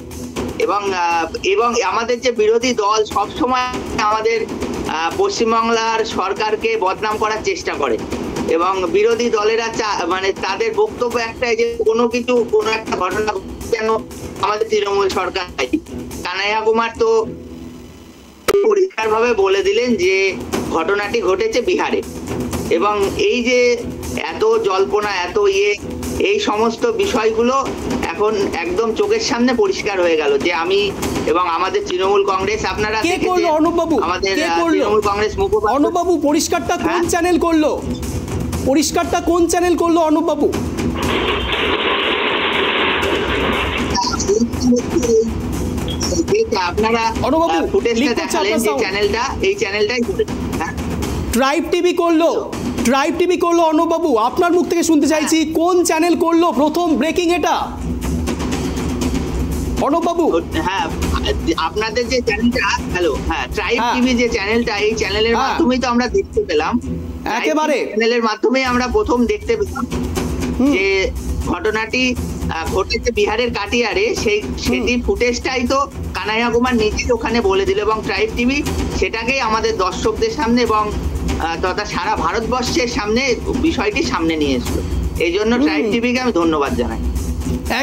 এবং আমাদের যে বিরোধী দল সবসময় আমাদের পশ্চিমবাংলার সরকারকে বদনাম করার চেষ্টা করে, এবং বিরোধী দলেরা মানে তাদের বক্তব্য একটাই যে কোনো একটা ঘটনা যেন আমাদের তৃণমূল সরকার। কানাইয়া কুমার তো পরিষ্কারভাবে বলে দিলেন যে ঘটনাটি ঘটেছে বিহারে, এবং এই যে এত জল্পনা, এত এই সমস্ত বিষয়গুলো এখন একদম চোখের সামনে পরিষ্কার হয়ে গেল যে আমি এবং আমাদের তৃণমূল কংগ্রেস, আপনারা আমাদের তৃণমূল কংগ্রেস মুখপাত্র অর্ণববাবু, পরিষ্কারটা কোন চ্যানেল করলো অর্ণববাবু? আপনারা ফুটেজটা দেখালেন যে এই চ্যানেলটাই ট্রাইব টিভি করলো অর্ণববাবু, আপনার মুখ থেকে শুনতে চাইছি কোন চ্যানেল করলো প্রথম ব্রেকিং এটা অর্ণববাবু? আপনাদের যে চ্যানেলটা ট্রাইব টিভি যে চ্যানেলটা, এই চ্যানেলের মাধ্যমেই তো আমরা দেখতে পেলাম, একেবারে চ্যানেলের মাধ্যমে আমরা প্রথম দেখতে পেলাম যে ঘটনাটি ঘটেছে বিহারের কাটিয়ারে। সেটি ফুটেজটাই তো কানাইয়া কুমার নিজেই ওখানে বলে দিল, এবং ট্রাইব টিভি সেটাকেই আমাদের দর্শকদের সামনে এবং তথা সারা ভারতবর্ষের সামনে বিষয়টি সামনে নিয়ে এসলো। এই জন্য ট্রাইব টিভিকে আমি ধন্যবাদ জানাই।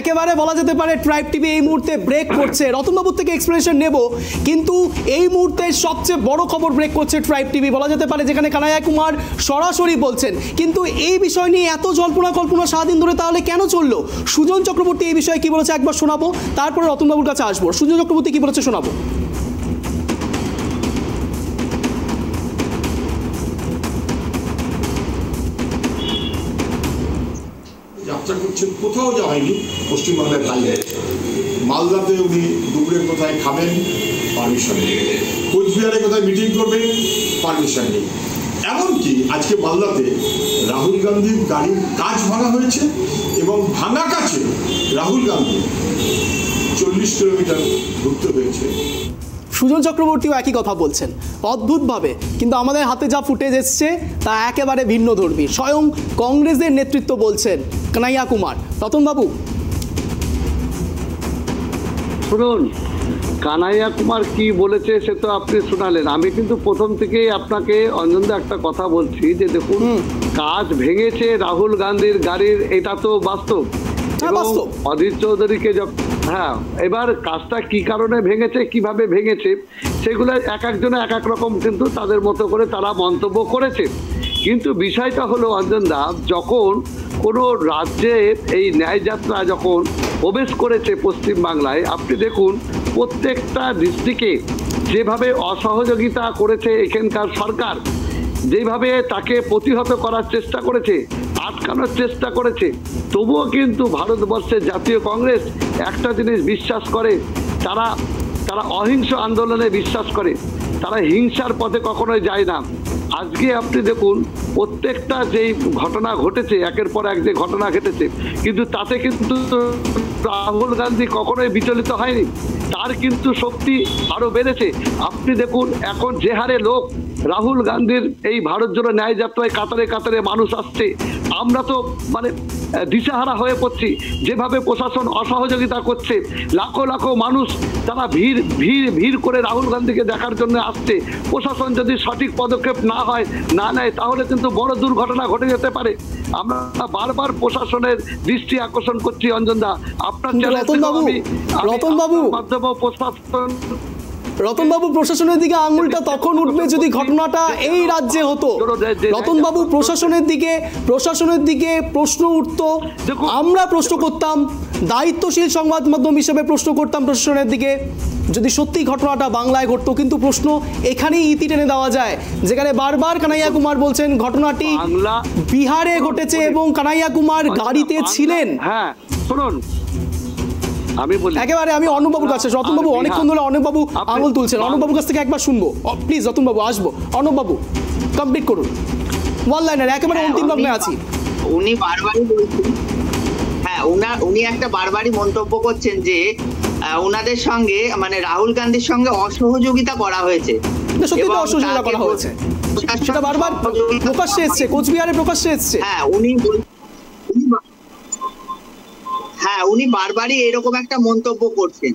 একেবারে বলা যেতে পারে ট্রাইব টিভি এই মুহূর্তে ব্রেক করছে। রতনবাবুর থেকে এক্সপ্লেনেশন নেব, কিন্তু এই মুহূর্তে সবচেয়ে বড় খবর ব্রেক করছে ট্রাইব টিভি বলা যেতে পারে, যেখানে কানাইয়া কুমার সরাসরি বলছেন। কিন্তু এই বিষয় নিয়ে এত জল্পনা কল্পনা সারাদিন ধরে তাহলে কেন চললো? সুজন চক্রবর্তী এই বিষয়ে কি বলেছে একবার শোনাবো, তারপরে রতনবাবুর কাছে আসবো। সুজন চক্রবর্তী কি বলেছে শোনাবো। যাত্রা করছেন, কোথাও যাওয়া হয়নি পশ্চিমবাংলার বাইরে। মালদাতে উনি দুপুরে কোথায় খাবেন, পারমিশন নেই। কোচবিহারে কোথায় মিটিং করবেন, পারমিশন নেই। এমনকি আজকে মালদাতে রাহুল গান্ধীর গাড়ির কাঁচ ভাঙা হয়েছে এবং ভাঙা কাছে রাহুল গান্ধী 40 কিলোমিটার ঘুরতে হয়েছে। সুজন চক্রবর্তীও একই কথা বলছেন অদ্ভুতভাবে, কিন্তু আমাদের হাতে যা ফুটেজ এসছে তা একেবারে ভিন্নধর্মী। স্বয়ং কংগ্রেসের নেতৃত্ব বলছেন কানাইয়া কুমার। রতনবাবু শুনুন, কানাইয়া কুমার কি বলেছে সে তো আপনি শোনালেন। আমি কিন্তু প্রথম থেকেই আপনাকে অঞ্জনদা একটা কথা বলছি যে দেখুন, কাজ ভেঙেছে রাহুল গান্ধীর গাড়ির, এটা তো বাস্তব। অধীর চৌধুরীকে হ্যাঁ, এবার কাজটা কি কারণে ভেঙেছে, কিভাবে ভেঙেছে, সেগুলো এক একজনে এক এক রকম কিন্তু তাদের মতো করে তারা মন্তব্য করেছে। কিন্তু বিষয়টা হলো অঞ্জনদা, যখন কোনো রাজ্যে এই ন্যায়যাত্রা যখন প্রবেশ করেছে পশ্চিমবাংলায়, আপনি দেখুন প্রত্যেকটা ডিস্ট্রিক্টে যেভাবে অসহযোগিতা করেছে এখানকার সরকার, যেভাবে তাকে প্রতিহত করার চেষ্টা করেছে, আটকানোর চেষ্টা করেছে, তবুও কিন্তু ভারতবর্ষের জাতীয় কংগ্রেস একটা জিনিস বিশ্বাস করে, তারা অহিংস আন্দোলনে বিশ্বাস করে, তারা হিংসার পথে কখনোই যায় না। আজকে আপনি দেখুন প্রত্যেকটা যেই ঘটনা ঘটেছে, একের পর এক যে ঘটনা ঘটেছে, কিন্তু তাতে কিন্তু রাহুল গান্ধী কখনোই বিচলিত হয়নি, তার কিন্তু শক্তি আরো বেড়েছে। আপনি দেখুন এখন যে হারে লোক রাহুল গান্ধীর এই ভারত জোড়ো ন্যায় যাত্রায় কাতারে কাতারে মানুষ আসছে, আমরা তো মানে দিশাহারা হয়ে পড়ছি। যেভাবে প্রশাসন অসহযোগিতা করছে, লাখো লাখো মানুষ তারা ভিড় করে রাহুল গান্ধীকে দেখার জন্য আসছে। প্রশাসন যদি সঠিক পদক্ষেপ না নেয় তাহলে কিন্তু বড় দুর্ঘটনা ঘটে যেতে পারে। আমরা বারবার প্রশাসনের দৃষ্টি আকর্ষণ করছি অঞ্জনদা, আপনার রতনবাবু প্রশাসনের দিকে আঙুলটা তখন উঠবে যদি ঘটনাটা এই রাজ্যে হতো। রতনবাবু প্রশাসনের দিকে প্রশ্ন উঠতো, আমরা প্রশ্ন করতাম, দায়িত্বশীল সংবাদ মাধ্যম হিসেবে প্রশ্ন করতাম প্রশাসনের দিকে, যদি সত্যি ঘটনাটা বাংলায় ঘটতো। কিন্তু প্রশ্ন এখানেই ইতি টেনে দেওয়া যায়, যেখানে বারবার কানাইয়া কুমার বলছেন ঘটনাটি বিহারে ঘটেছে এবং কানাইয়া কুমার গাড়িতে ছিলেন। হ্যাঁ শুনুন, আমি বলি একেবারে, আমি অর্ণববাবুর কাছে, রতনবাবু অনেকক্ষণ ধরে অর্ণববাবু আঙুল তুলছেন, অর্ণববাবুর কাছ থেকে একবার শুনবো প্লিজ। রতনবাবু আসবো, অর্ণববাবু কমপ্লিট করুন ওয়ান লাইনার, একেবারে অন্তিম লগ্নে আছি। উনি বারবারই বলছেন, হ্যাঁ উনি একটা বারবারই মন্তব্য করছেন যে ওনাদের সঙ্গে মানে রাহুল গান্ধীর সঙ্গে অসহযোগিতা করা হয়েছে। সত্যি অসহযোগিতা করা হয়েছে, সেটা বারবার প্রকাশ্যে এসছে, কোচবিহারে প্রকাশ্যে এসছে। হ্যাঁ উনি বারবারই এরকম একটা মন্তব্য করছেন।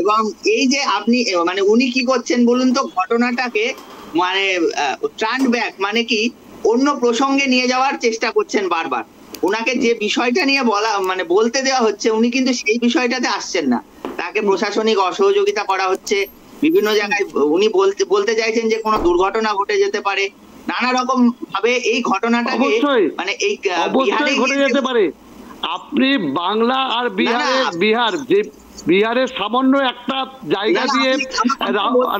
এবং এই যে আপনি মানে উনি কি করছেন বলুন তো, ঘটনাটাকে মানে টার্ন ব্যাক মানে কি অন্য প্রসঙ্গে নিয়ে যাওয়ার চেষ্টা করছেন বারবার। ওনাকে যে বিষয়টা নিয়ে বলতে দেওয়া হচ্ছে, উনি কিন্তু সেই বিষয়টাতে আসছেন না। তাকে প্রশাসনিক অসহযোগিতা করা হচ্ছে বিভিন্ন জায়গায়, উনি বলতে চাইছেন যে কোনো দুর্ঘটনা ঘটে যেতে পারে, নানা রকম ভাবে এই ঘটনাটাকে মানে এই বিহারে ঘটে যেতে পারে। আপনি বাংলা আর বিহারের সামান্য একটা জায়গা দিয়ে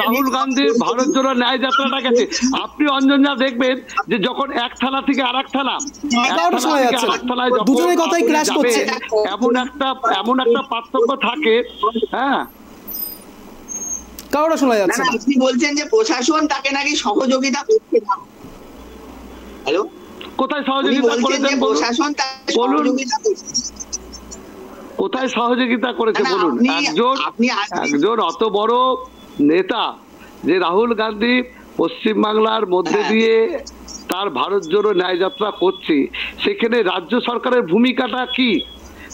রাহুল গান্ধীর ভারত জোড়ো ন্যায় যাত্রাটা গেছে। আপনি অঞ্জনদা দেখবেন যে যখন এক থানা থেকে আর এক থানা এমন একটা পার্থক্য থাকে। হ্যাঁ, কারোটা শোনা যাচ্ছে না। আপনি বলছেন যে প্রশাসন তাকে নাকি সহযোগিতা করছে না। হ্যালো, কোথায় সহযোগিতা করেছেন প্রশাসন তাকে সহযোগিতা করছে? কোথায় সহযোগিতা করেছে বলুন? একজন অত বড় নেতা যে রাহুল গান্ধী পশ্চিমবাংলার মধ্যে দিয়ে তার ভারত জোড়ো ন্যায় যাত্রা করছে, সেখানে রাজ্য সরকারের ভূমিকাটা কি?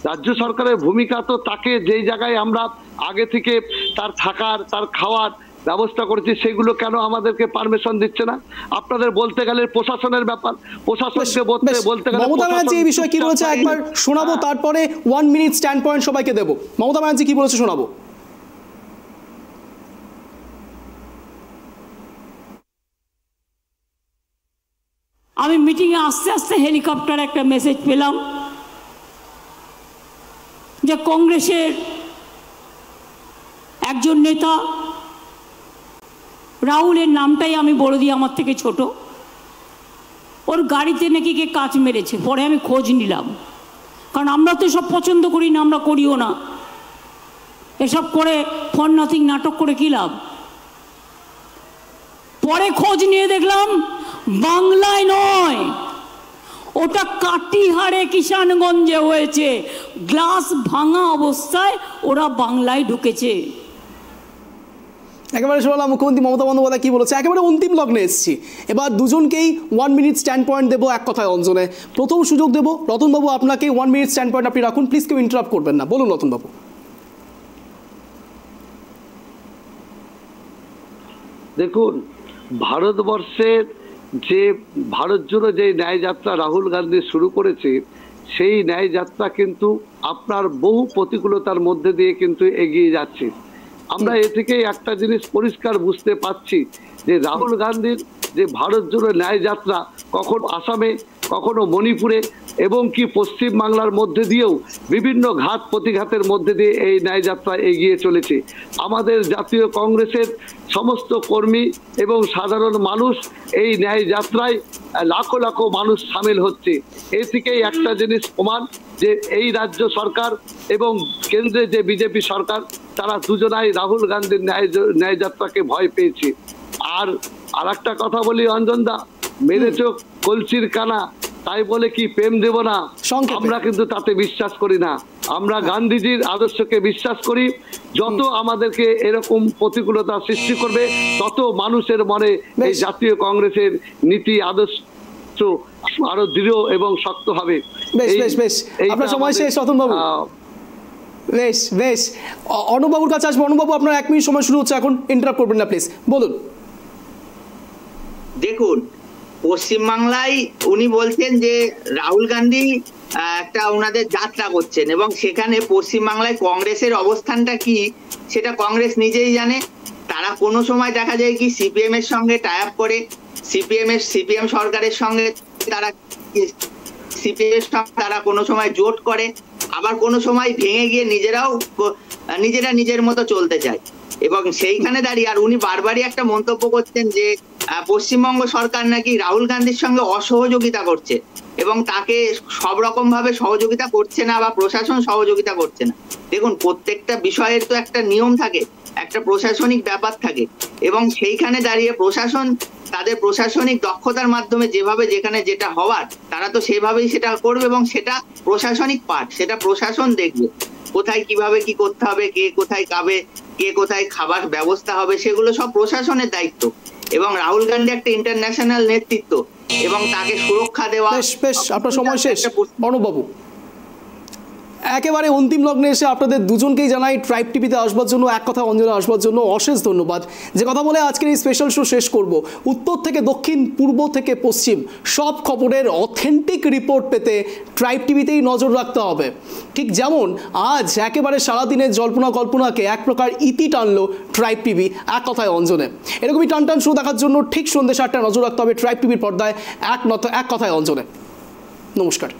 রাজ্য সরকারের ভূমিকা তো তাকে যেই জায়গায় আমরা আগে থেকে তার থাকার, তার খাওয়ার ব্যবস্থা করেছি, সেগুলো কেন আমাদেরকে পারমিশন দিচ্ছে না? আপনাদের বলতে গেলে প্রশাসনের ব্যাপার, প্রশাসনকে বলতে গেলে মমতা ব্যানার্জি এই বিষয়ে কি বলেছে একবার শোনাবো, তারপরে 1 মিনিট স্ট্যান্ড পয়েন্ট সবাইকে দেবো। মমতা ব্যানার্জি কি বলেছে শোনাবো। আমি মিটিংয়ে আস্তে আস্তে হেলিকপ্টার একটা মেসেজ পেলাম যে কংগ্রেসের একজন নেতা, রাহুলের নামটাই আমি বলে দিই, আমার থেকে ছোট, ওর গাড়িতে নাকি কে কাচ মেরেছে। পরে আমি খোঁজ নিলাম, কারণ আমরা তো সব পছন্দ করি না, আমরা করিও না, এসব করে ফর নাথিং নাটক করে কী লাভ। পরে খোঁজ নিয়ে দেখলাম বাংলায় নয়, ওটা কাটিহারে কিষানগঞ্জে হয়েছে। গ্লাস ভাঙা অবস্থায় ওরা বাংলায় ঢুকেছে। একেবারে শোনালাম মুখ্যমন্ত্রী মমতা বন্দ্যোপাধ্যায় কি বলেছে। একেবারে অন্তিম লগ্নে এসেছি, এবার দুজনকেই 1 মিনিট স্ট্যান্ড পয়েন্ট দেবো এক কথায় অঞ্জনে। প্রথম সুযোগ দেবো রতনবাবু, আপনাকে 1 মিনিট স্ট্যান্ড পয়েন্ট আপনি রাখুন প্লিজ, কেউ ইন্টারাপ্ট করবেন না। বলুন রতনবাবু। দেখুন, ভারতবর্ষের যে ভারত জুড়ে যে ন্যায়যাত্রা রাহুল গান্ধী শুরু করেছে, সেই ন্যায়যাত্রা কিন্তু আপনার বহু প্রতিকূলতার মধ্যে দিয়ে কিন্তু এগিয়ে যাচ্ছে। আমরা এ থেকে একটা জিনিস পরিষ্কার বুঝতে পারছি যে রাহুল গান্ধীর যে ভারত জুড়ে ন্যায়যাত্রা কখনো আসামে, কখনো মণিপুরে এবং কি পশ্চিম বাংলার মধ্যে দিয়েও বিভিন্ন ঘাত প্রতিঘাতের মধ্যে দিয়ে এই ন্যায়যাত্রা এগিয়ে চলেছে। আমাদের জাতীয় কংগ্রেসের সমস্ত কর্মী এবং সাধারণ মানুষ এই ন্যায়যাত্রায় লাখো লাখো মানুষ সামিল হচ্ছে। এ থেকেই একটা জিনিস প্রমাণ যে এই রাজ্য সরকার এবং কেন্দ্রে যে বিজেপি সরকার, তারা দুজনাই রাহুল গান্ধীর ন্যায়যাত্রাকে ভয় পেয়েছে। আর একটা কথা বলি অঞ্জনদা, মেরেছ কলসির কানা তাই বলে কি প্রেম দেব না, আমরা কিন্তু তাতে বিশ্বাস করি না। আমরা গান্ধীজির আদর্শকে বিশ্বাস করি। যত আমাদেরকে এরকম প্রতিকূলতা সৃষ্টি করবে, তত মানুষের মনে এই জাতীয় কংগ্রেসের নীতি আদর্শ আরো দৃঢ় এবং শক্ত হবে। আপনার সময় শেষ রতনবাবু। বেশ বেশ, অনুবাবুর কাছে আসবো। অনুবাবু, আপনার 1 মিনিট সময় শুরু হচ্ছে এখন, ইন্টারাপ্ট করবেন না প্লিজ, বলুন। দেখুন, পশ্চিমবাংলায় উনি বলছেন যে রাহুল গান্ধী একটা ওনাদের যাত্রা করছেন এবং সেখানে পশ্চিমবাংলায় কংগ্রেসের অবস্থানটা কি সেটা কংগ্রেস নিজেই জানে। তারা কোনো সময় দেখা যায় কি সিপিএম এর সঙ্গে টাই আপ করে, সিপিএম সরকারের সঙ্গে তারা কোনো সময় জোট করে, আবার কোনো সময় ভেঙে গিয়ে নিজেরা নিজের মতো চলতে চায়। এবং সেইখানে দাঁড়িয়ে আর উনি বারবারই একটা মন্তব্য করছেন যে পশ্চিমবঙ্গ সরকার নাকি রাহুল গান্ধীর সঙ্গে অসহযোগিতা করছে এবং তাকে সব রকম ভাবে সহযোগিতা করছে না বা প্রশাসন সহযোগিতা করছে না। দেখুন, প্রত্যেকটা বিষয়ের তো একটা নিয়ম থাকে, একটা প্রশাসনিক ব্যাপার থাকে এবং সেইখানে দাঁড়িয়ে প্রশাসন তাদের প্রশাসনিক দক্ষতার মাধ্যমে যেভাবে যেখানে যেটা হওয়ার তারা তো সেভাবেই সেটা করবে এবং সেটা প্রশাসনিক পার্ট, সেটা প্রশাসন দেখবে কোথায় কিভাবে কি করতে হবে, কে কোথায় খাবে, কে কোথায় খাবার ব্যবস্থা হবে, সেগুলো সব প্রশাসনের দায়িত্ব। এবং রাহুল গান্ধী একটা ইন্টারন্যাশনাল নেতৃত্ব এবং তাকে সুরক্ষা দেওয়া। বেশ, আপনার সময় শেষ অনুবাবু। একেবারে অন্তিম লগ্নে এসে আপনাদের দুজনকেই জানাই ট্রাইব টিভিতে আসবার জন্য, এক কথা অঞ্জনে আসবার জন্য অশেষ ধন্যবাদ। যে কথা বলে আজকের এই স্পেশাল শো শেষ করব। উত্তর থেকে দক্ষিণ, পূর্ব থেকে পশ্চিম সব খবরের অথেন্টিক রিপোর্ট পেতে ট্রাইব টিভিতেই নজর রাখতে হবে। ঠিক যেমন আজ একেবারে সারাদিনের জল্পনা কল্পনাকে এক প্রকার ইতি টানলো ট্রাইব টিভি এক কথায় অঞ্জনে। এরকমই টান শো দেখার জন্য ঠিক সন্ধ্যে 7টায় নজর রাখতে হবে ট্রাইব টিভির পর্দায় এক কথায় অঞ্জনে। নমস্কার।